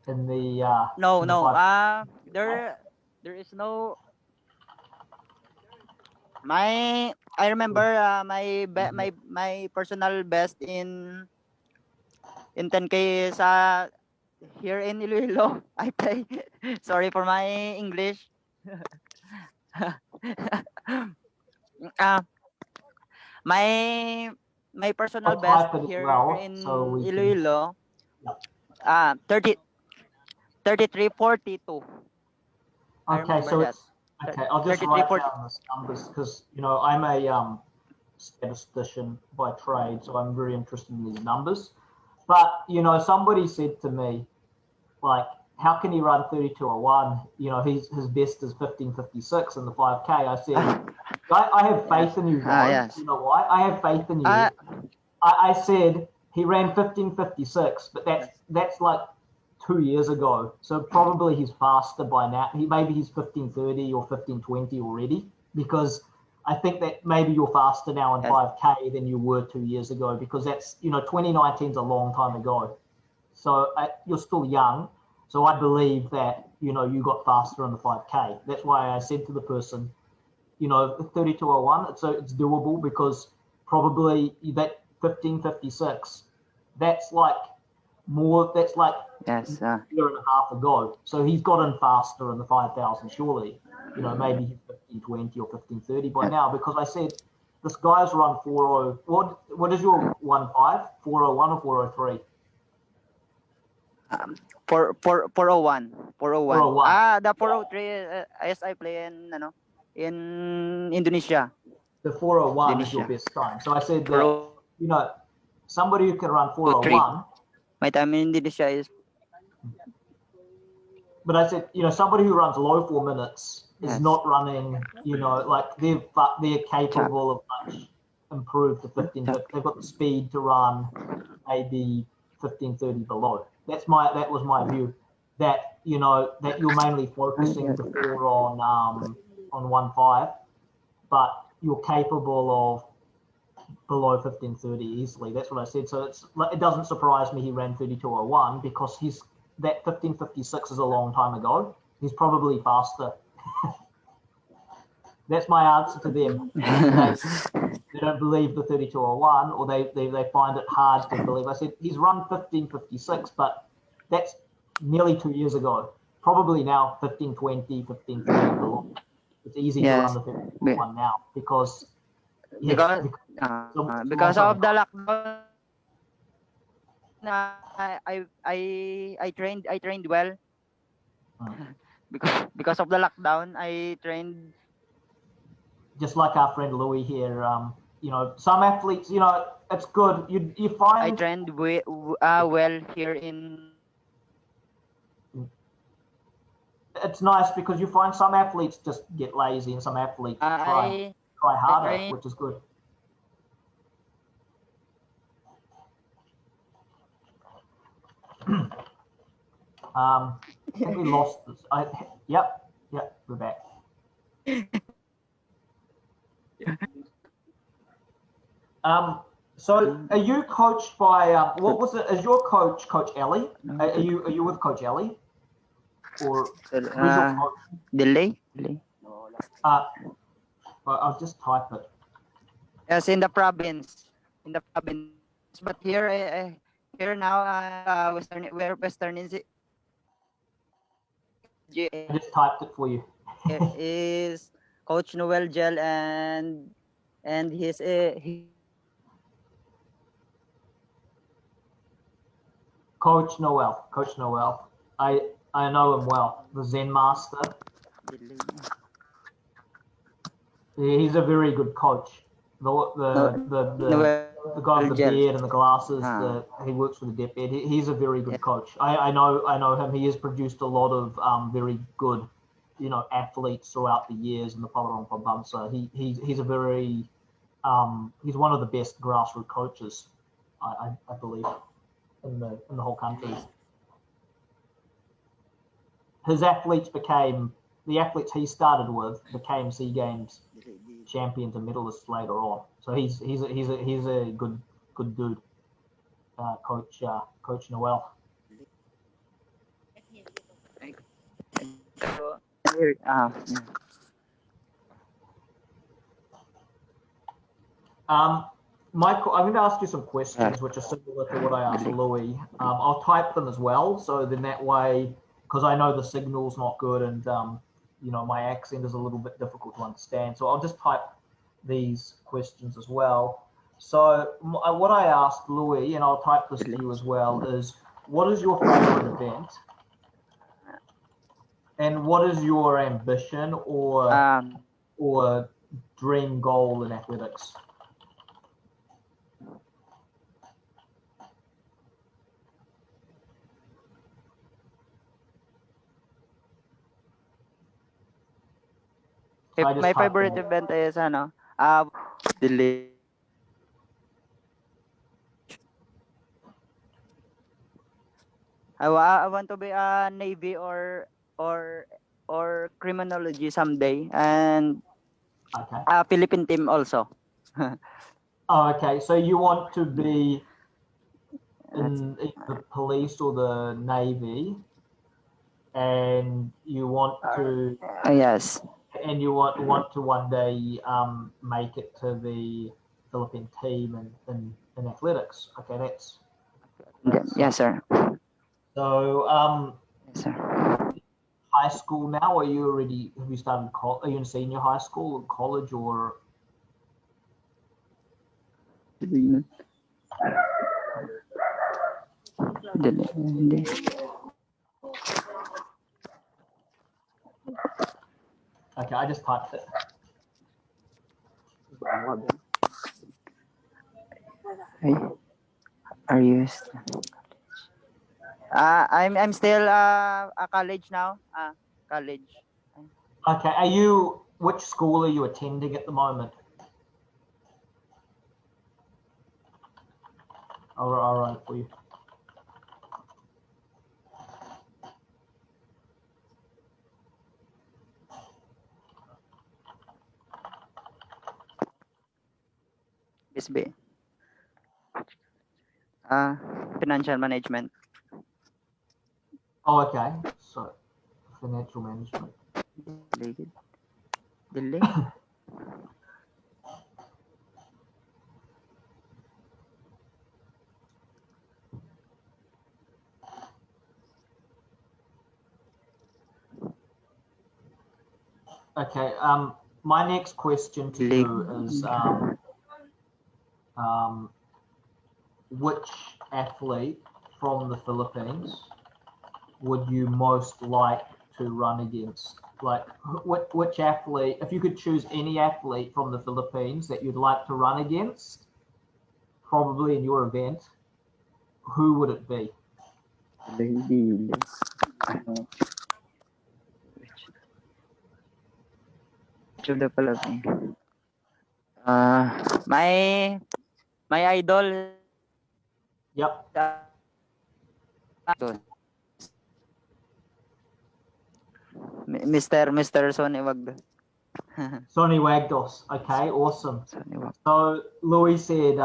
in the no, in the 5K? there is no. I remember my personal best in 10K is here in Iloilo. I play. Sorry for my English. My personal I'll best type it as here well, in so we can. Iloilo. Yep. 33:42. I Okay, remember so that. okay. I'll just 33, write 40. down this numbers because I'm a statistician by trade, so I'm very interested in these numbers. But somebody said to me, like, how can he run 32:01? His best is 15:56 in the 5K. I said, I have faith in you, Roel. Yes. You know why? I have faith in you. I said he ran 15:56, but that's like 2 years ago. So probably he's faster by now. Maybe he's 15:30 or 15:20 already, because I think that maybe you're faster now in 5K than you were 2 years ago, because that's 2019 is a long time ago. So you're still young. So I believe that you got faster in the 5K. That's why I said to the person, 32:01. It's doable, because probably that 15:56. That's like more. That's like Yes. a year and a half ago. So he's gotten faster in the 5,000. Surely, maybe he's 15:20 or 15:30 by now. Because I said this guy's run 40. What is your 15? 401 or 403? 401. 401. The 403 is I play in Indonesia. The 401 is your best time. So I said that, somebody who can run 401. My time in Indonesia is. But I said, somebody who runs low 4 minutes is not running, like they're capable of much improved to 15. They've got the speed to run maybe 15:30 below. That was my view. That that you're mainly focusing before on 15, but you're capable of below 15:30 easily. That's what I said. So it doesn't surprise me he ran 32:01, because that 15:56 is a long time ago. He's probably faster. That's my answer to them. They don't believe the 32:01, or they find it hard to believe. I said he's run 15:56, but that's nearly 2 years ago. Probably now 15:20, 15:30 below. It's easy to run the 32:01 now, because because of the lockdown. I trained well. Because of the lockdown, I trained just like our friend Louie here, you know, some athletes, you know, it's good. You I find trained well here in. it's nice because you find some athletes just get lazy and some athletes try I harder, trained. which is good. I think we lost this. Yep, we're back. So are you coached by what was it? Is your coach Coach Ellie? Are you with Coach Ellie, or who's your coach? Delay. I'll just type it. Yes, in the province. But here, here now, Western I just typed it for you. is Coach Noel Gel and Coach Noel. I know him well. The Zen master. He's a very good coach. The guy with the beard and the glasses. He works for the Deped. He's a very good coach. I know him. He has produced a lot of very good, you know, athletes throughout the years in the Palarong Pabamsa. He's a very he's one of the best grassroots coaches, I believe, in the whole country. His athletes the athletes he started with became SEA Games champions and medalists later on. So he's a good dude, Coach Noel. Michael, I'm going to ask you some questions which are similar to what I asked Louie. I'll type them as well, so then that way, because I know the signal's not good and you know, my accent is a little bit difficult to understand, so I'll just type these questions as well. So what I asked Louie, and I'll type this to you as well, is what is your favorite event, and what is your ambition or dream goal in athletics? my favorite event is delay. I want to be a Navy or criminology someday, and a Philippine team also. Okay, so you want to be in the police or the Navy, and you want to Yes. and you want to one day make it to the Philippine team in athletics. Okay, that's Yes, sir. so. Yes, sir. High school now? Are you already? Have you started? Are you in senior high school, or college, or? Okay, I just typed it. Are you? I'm still a college now. College. Okay, are you? Which school are you attending at the moment? I'll write it for you. SB. Financial management. Oh, okay. So, financial management. Delay. Okay. My next question to you is which athlete from the Philippines would you most like to run against like which athlete, if you could choose any athlete from the Philippines that you'd like to run against, probably in your event, who would it be? Lady. Ano? Which of the Philippines? My idol. Yep. Mr. Sonny Wagdo. Sonny Wagdos. Okay, awesome. Sonny Wagdo. So Louis said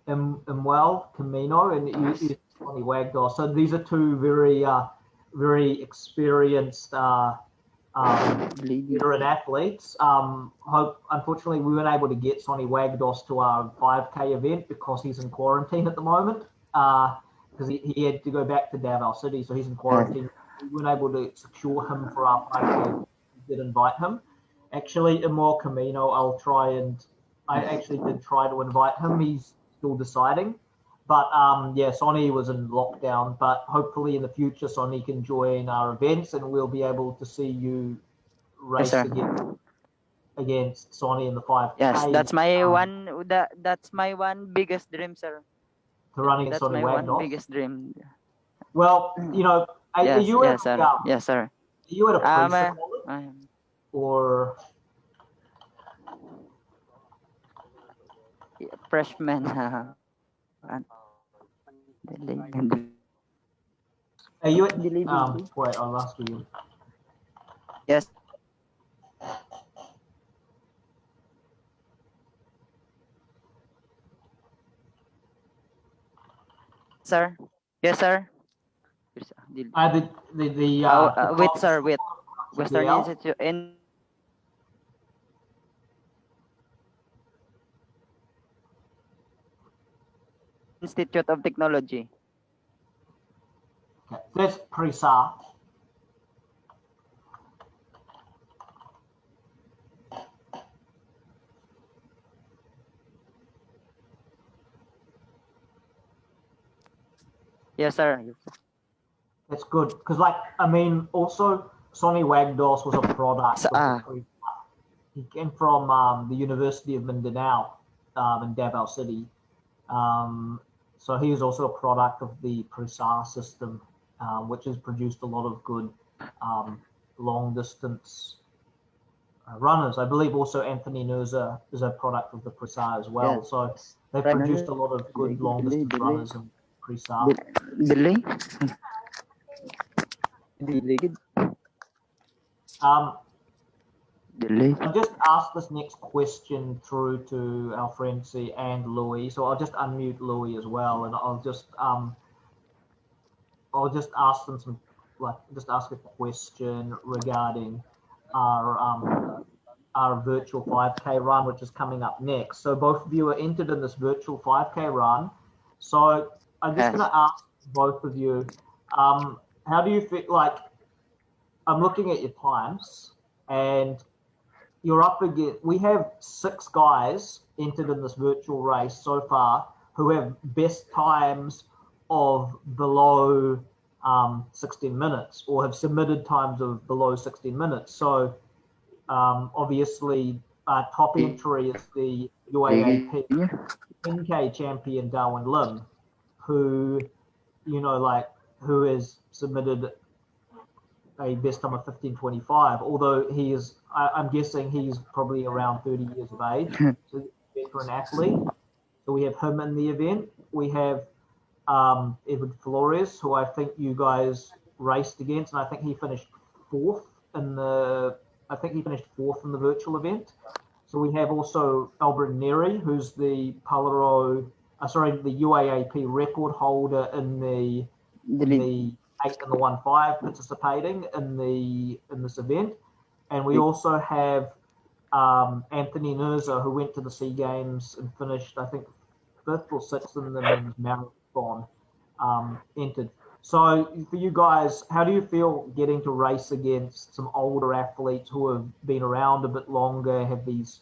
Imwell Camino and you Sonny Wagdos. So these are two very experienced veteran athletes. Unfortunately, we weren't able to get Sonny Wagdos to our 5K event because he's in quarantine at the moment. Because he had to go back to Davao City, so he's in quarantine. We weren't able to secure him for our 5K. We did invite him. Actually, Imwell Camino, I actually did try to invite him. He's still deciding. But yeah, Sonny was in lockdown. But hopefully in the future, Sonny can join our events and we'll be able to see you race against Sonny in the 5K. Yes, that's my that's my one biggest dream, sir. To run against That's Sonny my Wagdos. one biggest dream. Well, you know, Yes, are you yes, sir. Yes, sir. Are you at a pre college or freshman? are you at wait, I'll ask you. Yes. Sir. Yes, sir. With sir, with Western Institute of Technology. Okay. That's PRISA. Yes, sir. That's good because, like, I mean, also Sonny Wagdos was a product of the PRISA. He came from the University of Mindanao in Davao City. So he is also a product of the PRISA system, which has produced a lot of good long distance runners. I believe also Anthony Nurza is a product of the PRISA as well. Yes. So they've produced a lot of good long distance runners in PRISA. I'll just ask this next question through to Alfrence and Louie. So I'll just unmute Louie as well, and I'll just ask them just ask a question regarding our virtual 5K run, which is coming up next. So both of you are entered in this virtual 5K run. So I'm just going to ask both of you, how do you feel? Like, I'm looking at your times, and you're up against, we have 6 guys entered in this virtual race so far who have best times of below 16 minutes or have submitted times of below 16 minutes. So obviously top entry is the UAAP 10K champion Darwin Lim, who, you know, like, who has submitted a best time of 15:25, although he is, I'm guessing he's probably around 30 years of age, so veteran athlete. So we have him in the event. We have Edward Flores, who I think you guys raced against, and I think he finished fourth in the virtual event. So we have also Albert Neri, who's the the UAAP record holder in the 8 and the 1.5 participating in this event. And we also have Anthony Nurza, who went to the SEA Games and finished, I think, 5th or 6th in the men's marathon, entered. So for you guys, how do you feel getting to race against some older athletes who have been around a bit longer, have these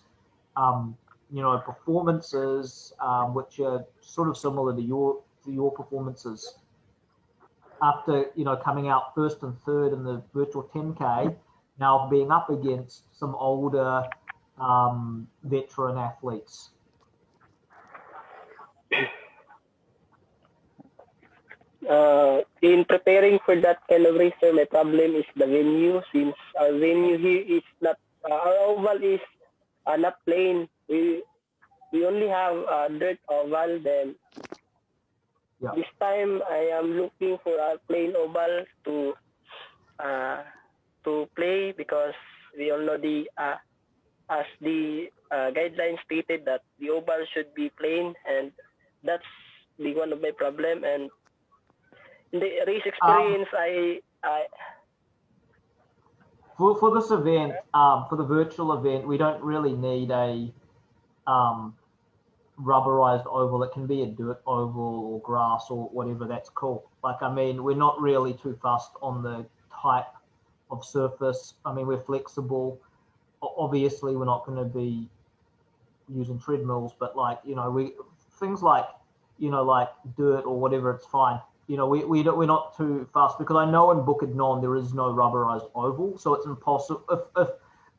performances which are sort of similar to your performances? After coming out 1st and 3rd in the virtual 10K, now being up against some older veteran athletes? In preparing for that kind of race, sir, my problem is the venue. Since our venue here is not, our oval is not plain. We only have dirt oval. Then Yeah. this time I am looking for a plain oval to play, because we all know as the guidelines stated that the oval should be plain, and that's the one of my problem. And in the race experience, For this event, for the virtual event, we don't really need a rubberized oval. It can be a dirt oval or grass or whatever. That's cool. Like, I mean, we're not really too fussed on the type of surface. I mean, we're flexible. Obviously, we're not going to be using treadmills, but like, you know, things like, you know, like dirt or whatever, it's fine. You know, we're not too fast, because I know in Bukidnon there is no rubberized oval, so it's impossible.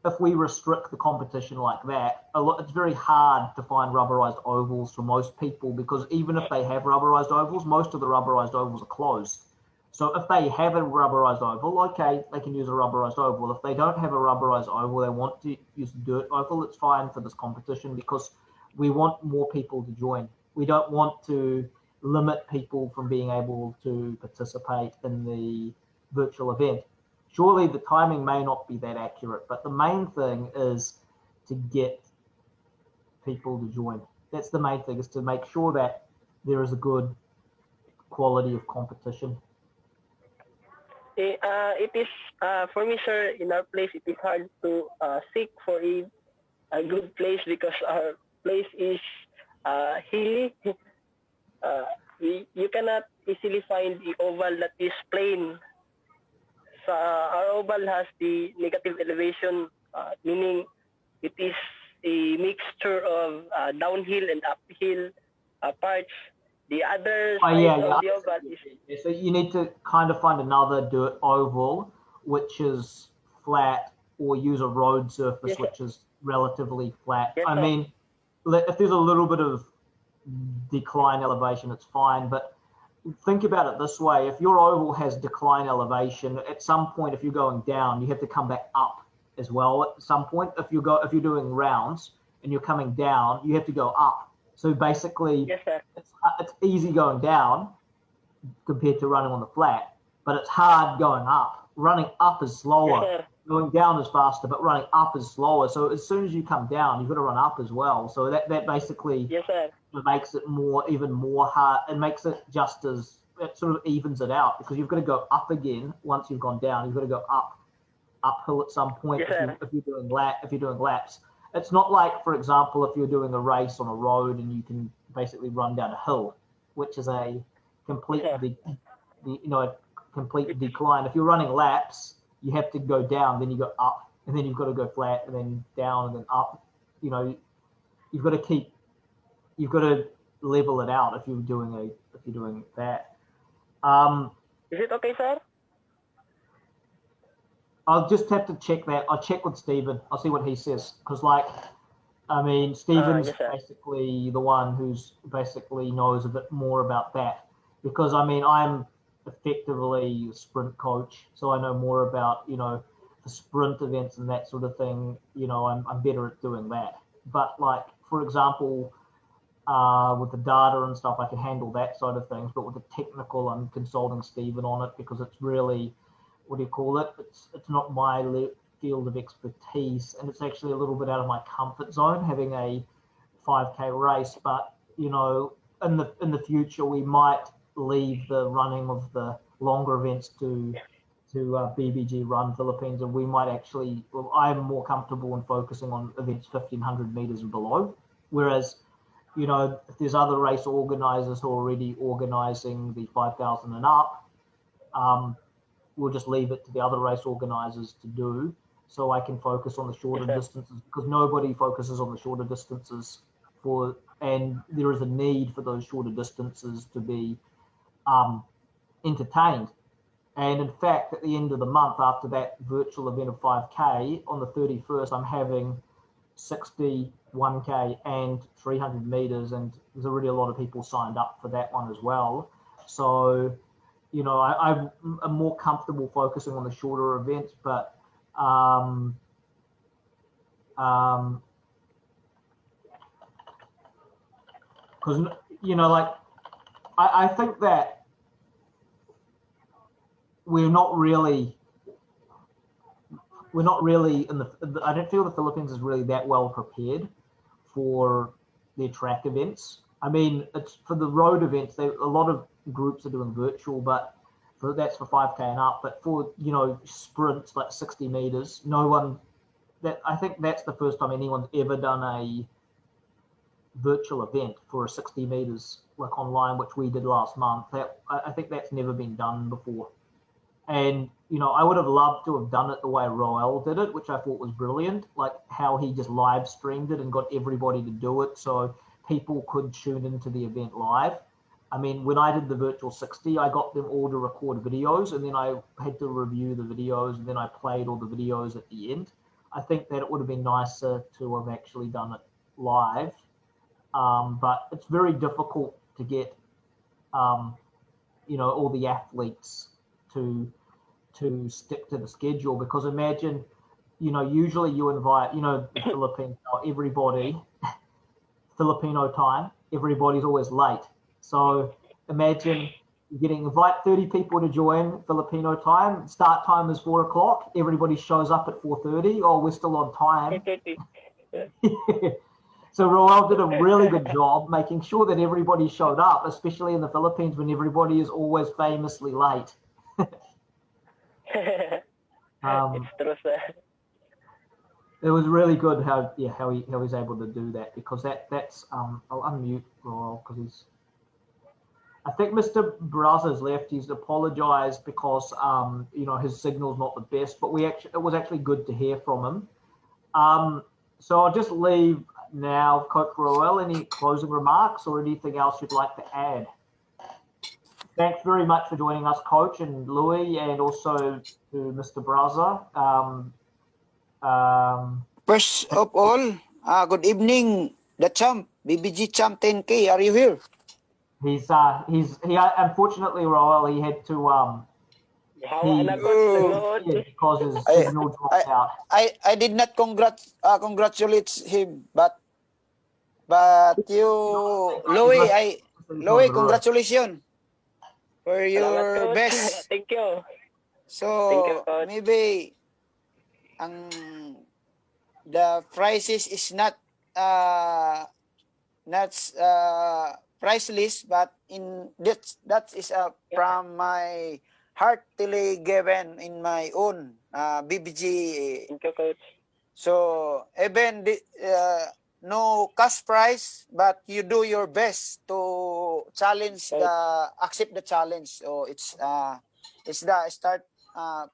If we restrict the competition like that, it's very hard to find rubberized ovals for most people, because even if they have rubberized ovals, most of the rubberized ovals are closed. So if they have a rubberized oval, okay, they can use a rubberized oval. If they don't have a rubberized oval, they want to use a dirt oval, it's fine for this competition, because we want more people to join. We don't want to limit people from being able to participate in the virtual event. Surely the timing may not be that accurate, but the main thing is to get people to join. That's the main thing, is to make sure that there is a good quality of competition. it is for me, sir. In our place, it is hard to seek for a good place, because our place is hilly. You cannot easily find the oval that is plain. So our oval has the negative elevation, meaning it is a mixture of downhill and uphill parts. The other side of the oval is... So you need to kind of find another dirt oval which is flat, or use a road surface which is relatively flat. Yes, I mean, if there's a little bit of decline elevation, it's fine, but think about it this way: if your oval has decline elevation, at some point, if you're going down, you have to come back up as well. At some point, if you're doing rounds and you're coming down, you have to go up. So basically, it's easy going down compared to running on the flat, but it's hard going up. Running up is slower. Going down is faster, but running up is slower. So as soon as you come down, you've got to run up as well. So that basically makes it even more hard. It makes it just as, it sort of evens it out, because you've got to go up again once you've gone down. You've got to go uphill at some point if you're doing laps. It's not like, for example, if you're doing a race on a road and you can basically run down a hill, which is a complete complete decline. If you're running laps, you have to go down, then you go up, and then you've got to go flat, and then down, and then up. You know, you've got to level it out if you're doing that. Is it okay, sir? I'll just have to check that. I'll check with Stephen. I'll see what he says, because, like, I mean, Stephen's basically the one who's basically knows a bit more about that, because I mean, I'm effectively a sprint coach, so I know more about, you know, the sprint events and that sort of thing. You know, I'm better at doing that. But like, for example, with the data and stuff, I can handle that side of things. But with the technical, I'm consulting Stephen on it, because it's really, what do you call it? It's not my field of expertise, and it's actually a little bit out of my comfort zone having a 5K race. But you know, in the future, we might leave the running of the longer events to BBG Run Philippines, and we might actually, well, I'm more comfortable in focusing on events 1,500 meters and below, whereas, you know, if there's other race organizers who are already organizing the 5,000 and up, we'll just leave it to the other race organizers to do, so I can focus on the shorter distances, because nobody focuses on the shorter distances and there is a need for those shorter distances to be entertained. And in fact, at the end of the month, after that virtual event of 5K, on the 31st, I'm having 60, 1K, and 300 meters, and there's already a lot of people signed up for that one as well. So, you know, I'm more comfortable focusing on the shorter events, but because, you know, like, I think that we're not really in the, I don't feel the Philippines is really that well prepared for their track events. I mean, it's for the road events, a lot of groups are doing virtual, but that's for 5K and up. But for, you know, sprints like 60 meters, no one, I think that's the first time anyone's ever done a virtual event for a 60 meters like online, which we did last month. I think that's never been done before. And, you know, I would have loved to have done it the way Roel did it, which I thought was brilliant, like how he just live streamed it and got everybody to do it so people could tune into the event live. I mean, when I did the virtual 60, I got them all to record videos, and then I had to review the videos, and then I played all the videos at the end. I think that it would have been nicer to have actually done it live, but it's very difficult to get, you know, all the athletes to stick to the schedule, because imagine, you know, usually you invite, you know, the Philippines, everybody, Filipino time, everybody's always late. So imagine invite 30 people to join Filipino time, start time is 4 o'clock, everybody shows up at 4:30, oh, we're still on time. So Roel did a really good job making sure that everybody showed up, especially in the Philippines when everybody is always famously late. It's true, sir. It was really good how he's able to do that, because that's I'll unmute Roel because he's, I think Mr. Braza's left. He's apologized because you know, his signal's not the best, but it was actually good to hear from him. So I'll just leave now, Coach Roel, any closing remarks or anything else you'd like to add? Thanks very much for joining us, Coach, and Louie, and also to Mr. Braza. First of all, good evening, the champ, BBG champ 10K. Are you here? He unfortunately, Roel, he had to because his signal dropped out. I did not congratulate him, but you, Louie, congratulations for your best. Thank you. So Thank you, Coach. maybe the prices is not priceless, but in that is from my heartily given in my own BBG. Thank you, Coach. So even no cash prize, but you do your best to accept the challenge. So it's the start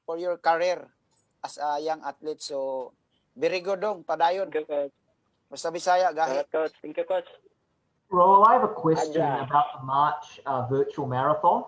for your career as a young athlete. So very good dong, padayon. Thank you, Coach. Basta Bisaya, gahi. Coach. Thank you, Coach. Roel, I have a question about the March virtual marathon.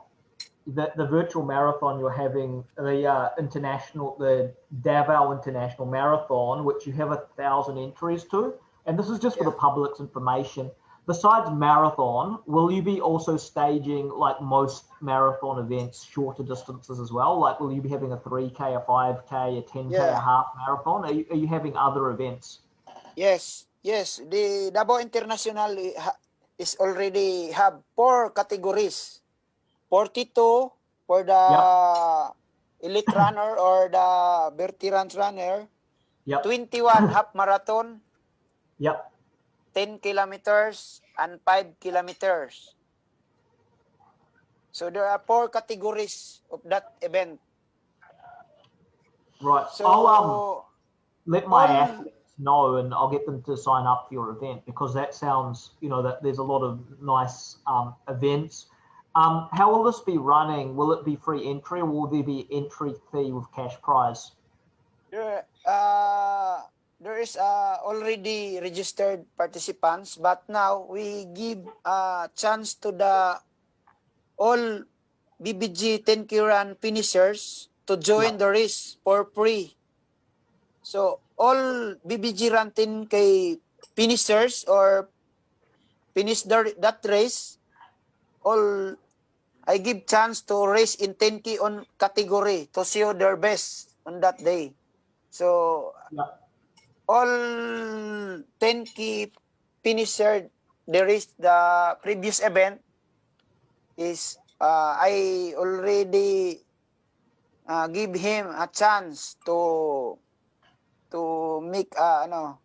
The virtual marathon you're having, the Davao International Marathon, which you have 1,000 entries to, and this is just for the public's information. Besides marathon, will you be also staging, like most marathon events, shorter distances as well? Like, will you be having a 3K, a 5K, a 10K, a half marathon? Are you having other events? Yes. The Davao International is already have 4 categories. 42 for the elite runner or the veteran runner. 21 half marathon. 10 kilometers and 5 kilometers. So there are 4 categories of that event. Right. So I'll let my athletes know, and I'll get them to sign up for your event, because that sounds, you know, that there's a lot of nice events. How will this be running? Will it be free entry, or will there be entry fee with cash prize? There is already registered participants, but now we give a chance to the all BBG 10K run finishers to join the race for free. So all BBG run 10K finishers or finish that race, all I give chance to race in 10K on category to show their best on that day. So all 10K finisher there is the previous event is I already give him a chance to make to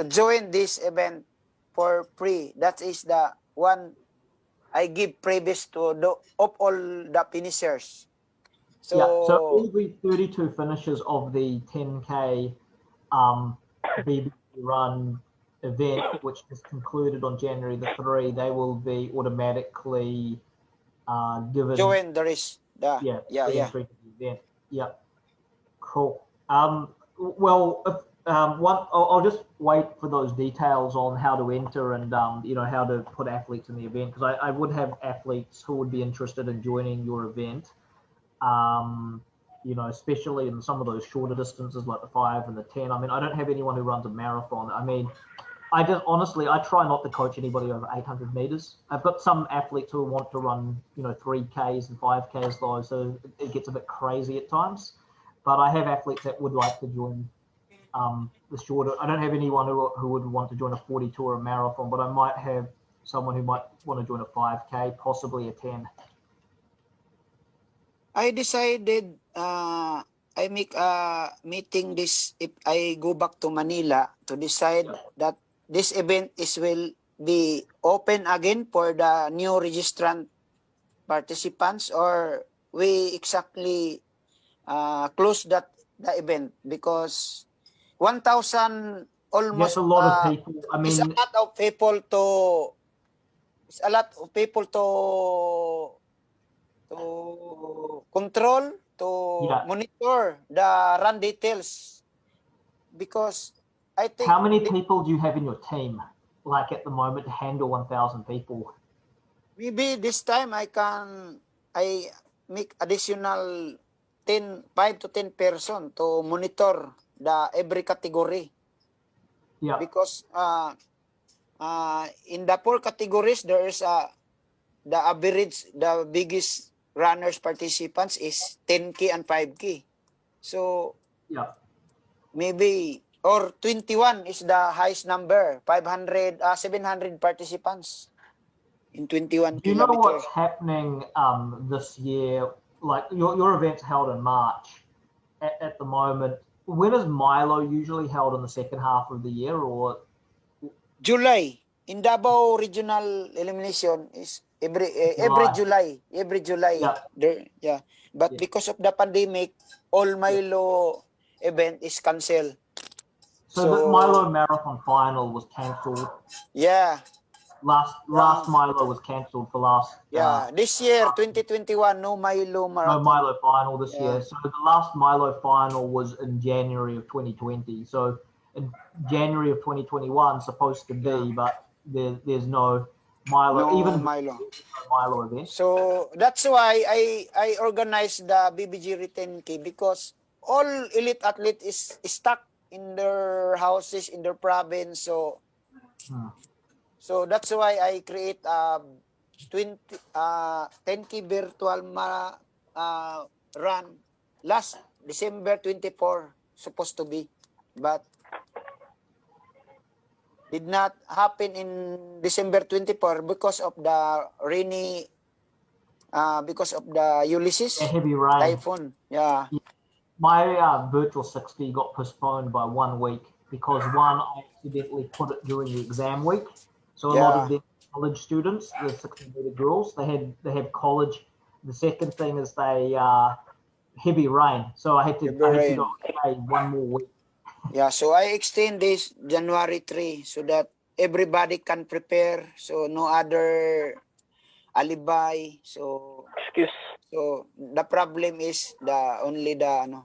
join this event for free. That is the one I give previous to of all the finishers. So every 32 finishers of the 10K BBG run event, which is concluded on January the 3, they will be automatically given join the race. free entry to the event. Yeah, cool. Well, if, I'll just wait for those details on how to enter and how to put athletes in the event, because I would have athletes who would be interested in joining your event. Especially in some of those shorter distances like the 5 and the 10. I mean, I don't have anyone who runs a marathon. I mean, I try not to coach anybody over 800 meters. I've got some athletes who want to run, 3Ks and 5Ks though, so it gets a bit crazy at times. But I have athletes that would like to join the shorter. I don't have anyone who would want to join a 42 or a marathon, but I might have someone who might want to join a 5K, possibly a 10. I decided I make a meeting this if I go back to Manila to decide that this event will be open again for the new registrant participants, or we exactly close the event because 1,000 almost That's a lot of people. I mean, it's a lot of people to control, to monitor the run details, because I think. How many people do you have in your team, like at the moment, to handle 1,000 people? Maybe this time I make additional 5 to 10 person to monitor the every category. Yeah. Because in the 4 categories there is the average, the biggest runners participants is 10K and 5K. So maybe or 21 is the highest number, 700 participants in 21 Do you know kilometers. what's happening this year? Like your event's held in March at the moment. When is Milo usually held in the second half of the year, or July? In Davao Regional Elimination is every July. Yeah. But because of the pandemic, all Milo event is canceled. So the Milo Marathon final was cancelled. Yeah. Last Milo was cancelled for last. This year 2021 no Milo Marathon. No Milo final this year. So the last Milo final was in January of 2020. So in January of 2021 supposed to be, but there's no Milo, even Milo. Milo event. So that's why I organized the BBG Written K, because all elite athletes is stuck in their houses, in their province. So that's why I create 10K virtual run last December 24 supposed to be, but did not happen in December 24 because of the rainy, because of the Ulysses heavy rain typhoon. My virtual 60 got postponed by 1 week because I accidentally put it during the exam week. So a lot of the college students, the 60-meter girls, they have college. The second thing is heavy rain, so I had to go away 1 more week. So I extend this January 3 so that everybody can prepare. So no other alibi. So the problem is only the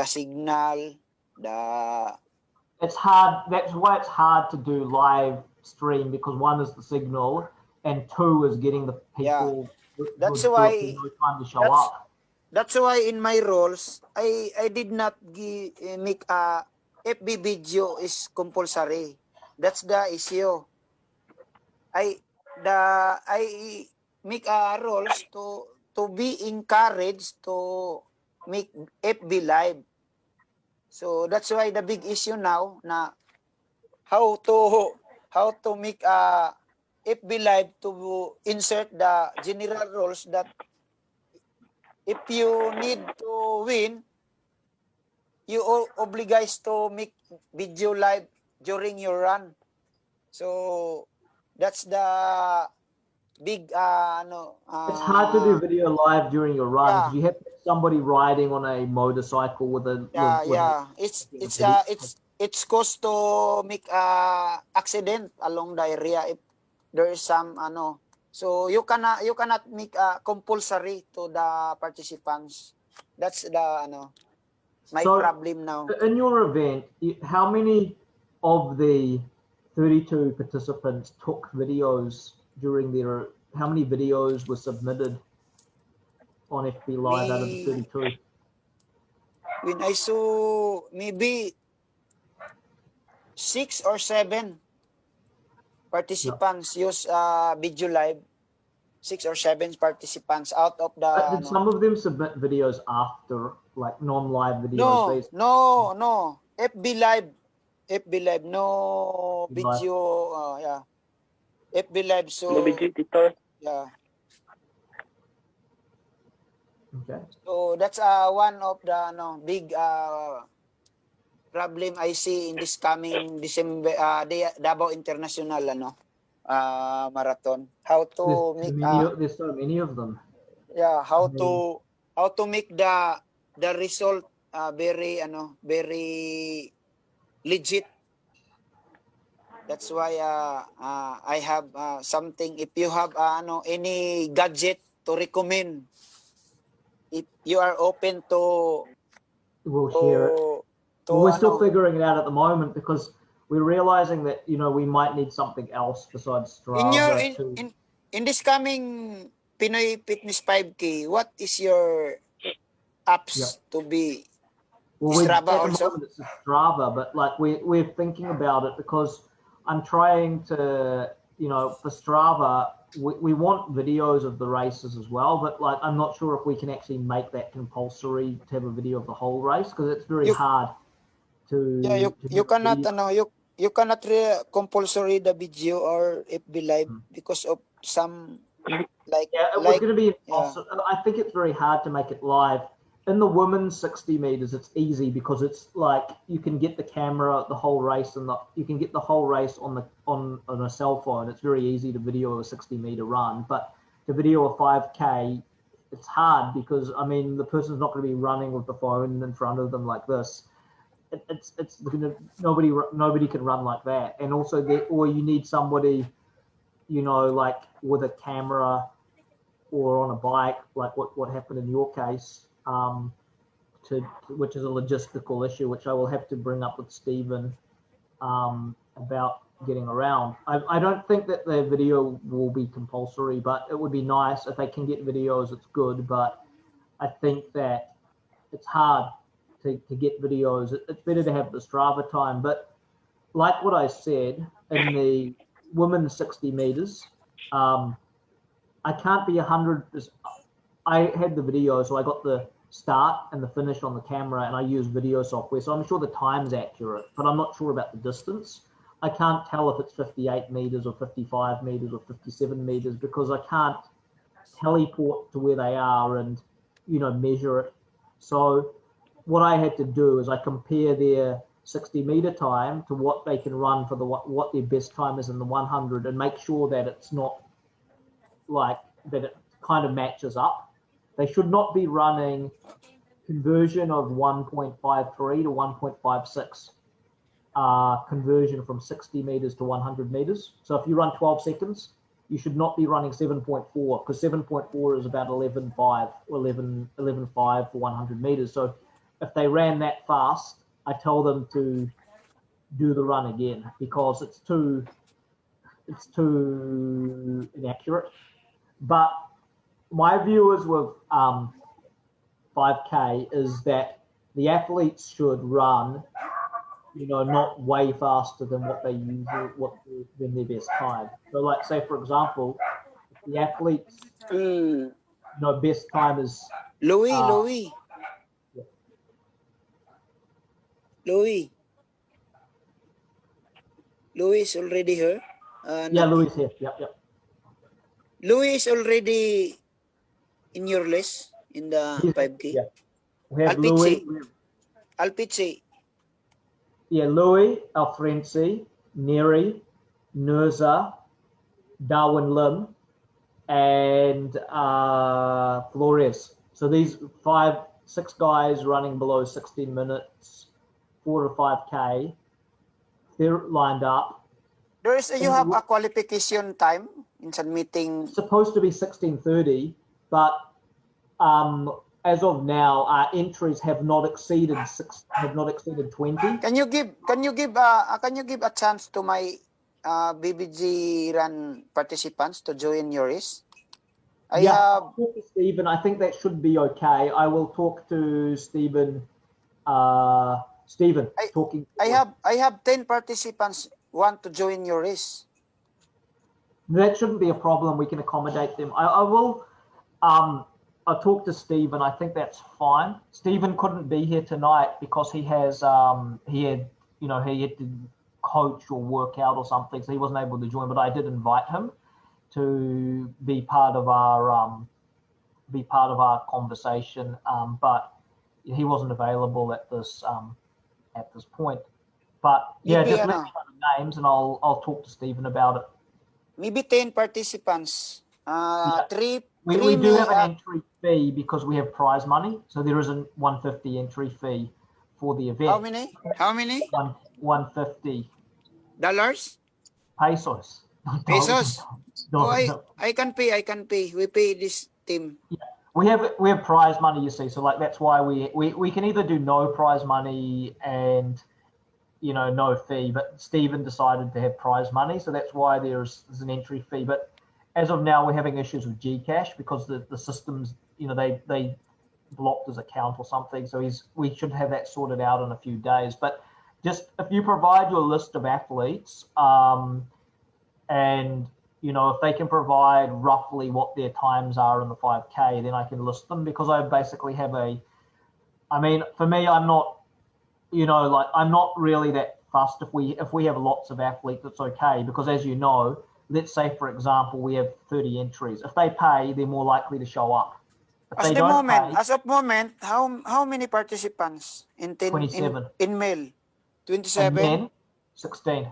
signal. It's hard. That's why it's hard to do live stream, because 1 is the signal and 2 is getting the people That's would do it in why no time to show up. that's why in my roles I did not make a FB video is compulsory. That's the issue. I I make roles to be encouraged to make FB live. So that's why the big issue now na how to make a FB live to insert the general rules that if you need to win, you obliged to make video live during your run. So that's the big It's hard to do video live during your run because yeah, you have somebody riding on a motorcycle with a yeah. It's cost to make accident along the area if there is some so you cannot make compulsory to the participants. That's the my So, problem now. in your event, how many of the 32 participants took videos during their? How many videos were submitted on FB Live out of the 32? When I saw maybe 6 or 7 participants use video live. 6 or 7 participants out of the But did some of them submit videos after, like non-live videos? no FB live, no Live. video yeah, FB live. So No video editor. yeah, Okay. so that's one of the big problem I see in this coming December Davao International marathon. How to make There's so many of them. yeah, I mean, how to make the result very very legit. That's why I have something. If you have any gadget to recommend, if you are open to we'll share it. to We're still figuring it out at the moment because we're realizing that we might need something else besides Strava in this coming Pinoy Fitness 5K, what is your apps to be? Well, Strava at the also? moment it's Strava, but like we're thinking about it because I'm trying to, for Strava, we want videos of the races as well, but like I'm not sure if we can actually make that compulsory to have a video of the whole race because it's very hard to. Yeah, you cannot you cannot compulsory the video or FB live because of some like it was going to be impossible. I think it's very hard to make it live. In the women's 60 meters, it's easy because it's like you can get the camera the whole race and you can get the whole race on a cell phone. It's very easy to video a 60-meter run, but to video a 5K, it's hard because the person's not going to be running with the phone in front of them like this. It's nobody can run like that, and also or you need somebody, like with a camera or on a bike, like what happened in your case. Which is a logistical issue, which I will have to bring up with Stephen about getting around. I don't think that the video will be compulsory, but it would be nice if they can get videos. It's good, but I think that it's hard to get videos. It's better to have the Strava time, but like what I said in the women's 60 meters, I can't be 100. I had the video, so I got the start and the finish on the camera, and I use video software, so I'm sure the time's accurate, but I'm not sure about the distance. I can't tell if it's 58 meters or 55 meters or 57 meters because I can't teleport to where they are and measure it. So what I had to do is I compare their 60-meter time to what they can run for what their best time is in the 100 and make sure that it's not like that it kind of matches up. They should not be running conversion of 1.53 to 1.56 conversion from 60 meters to 100 meters. So if you run 12 seconds, you should not be running 7.4 because 7.4 is about 11.5 or 11.5 for 100 meters. So if they ran that fast, I tell them to do the run again because it's too inaccurate. But my view is with 5K is that the athletes should run, not way faster than what they usually than their best time. So, like, say for example, if the athletes, Mm. best time is Louie, uh, Louie, Louie. Louie is already here. Louis here. Yep. Louie is already in your list in the He's, 5K. yeah. We have Alpici. Louis. Alpici. Louis, Alfrence, Neri, Nurza, Darwin Lim, and Flores. So these 6 guys running below 16 minutes, 4 to 5K, they're lined up. You have a qualification time in submitting. It's supposed to be 16:30, but as of now, our entries have not exceeded 20. Can you give a chance to my BBG run participants to join your race? I'll talk to Stephen. I think that should be okay. I will talk to Stephen. I have 10 participants want to join your race. That shouldn't be a problem. We can accommodate them. I will. I'll talk to Stephen. I think that's fine. Stephen couldn't be here tonight because he had to coach or work out or something, so he wasn't able to join. But I did invite him to be part of our conversation. But he wasn't available at this point. But Maybe, just let me know the names and I'll talk to Stephen about it. Maybe 10 participants. We do have an entry fee because we have prize money, so there is a $150 entry fee for the event. How many? 150 dollars. Pesos. Pesos. No. I can pay. We pay this team. Yeah. We have prize money, you see. So like that's why we can either do no prize money and no fee, but Stephen decided to have prize money, so that's why there's an entry fee. But as of now, we're having issues with Gcash because the systems, they blocked his account or something. So we should have that sorted out in a few days. But just if you provide your list of athletes, and if they can provide roughly what their times are in the 5K, then I can list them because I basically have for me, I'm not, I'm not really that fussed if we have lots of athletes, it's okay because as you know, let's say for example we have 30 entries. If they pay, they're more likely to show up. As of moment, how many participants in 27 in male? 27. Men 16.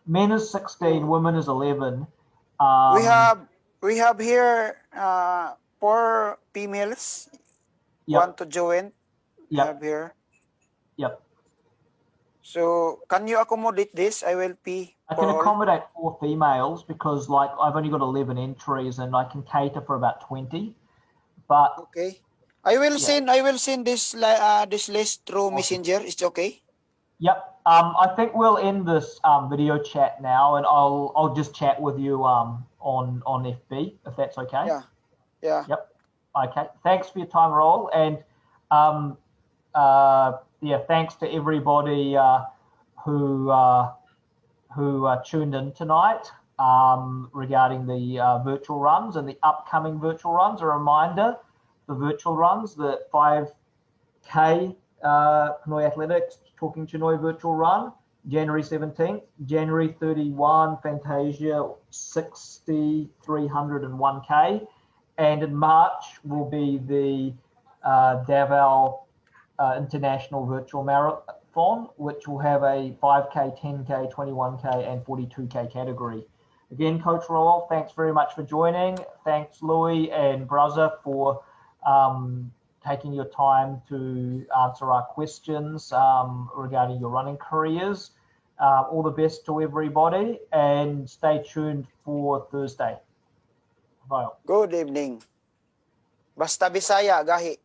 Men is 16, women is 11. We have here 4 females want to join. Have here. Yep. So can you accommodate this? I will pay. I can accommodate 4 females because I've only got 11 entries and I can cater for about 20. But okay, I will send this list through Messenger. It's okay. Yep. I think we'll end this video chat now, and I'll just chat with you on FB if that's okay. Yeah. Yep. Okay. Thanks for your time, Roel, and thanks to everybody who tuned in tonight regarding the virtual runs and the upcoming virtual runs. A reminder, the virtual runs, the 5K Pinoyathletics Talking Chinoy virtual run, January 17th, January 31, Fantasia 60, 300 and 1K, and in March will be the Davao International Virtual Marathon, which will have a 5K, 10K, 21K, and 42K category. Again, Coach Roel, thanks very much for joining. Thanks, Louie and Braza, for taking your time to answer our questions regarding your running careers. All the best to everybody and stay tuned for Thursday. Bye. Good evening. Basta Bisaya, gahi.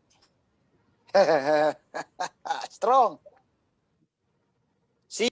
Strong. See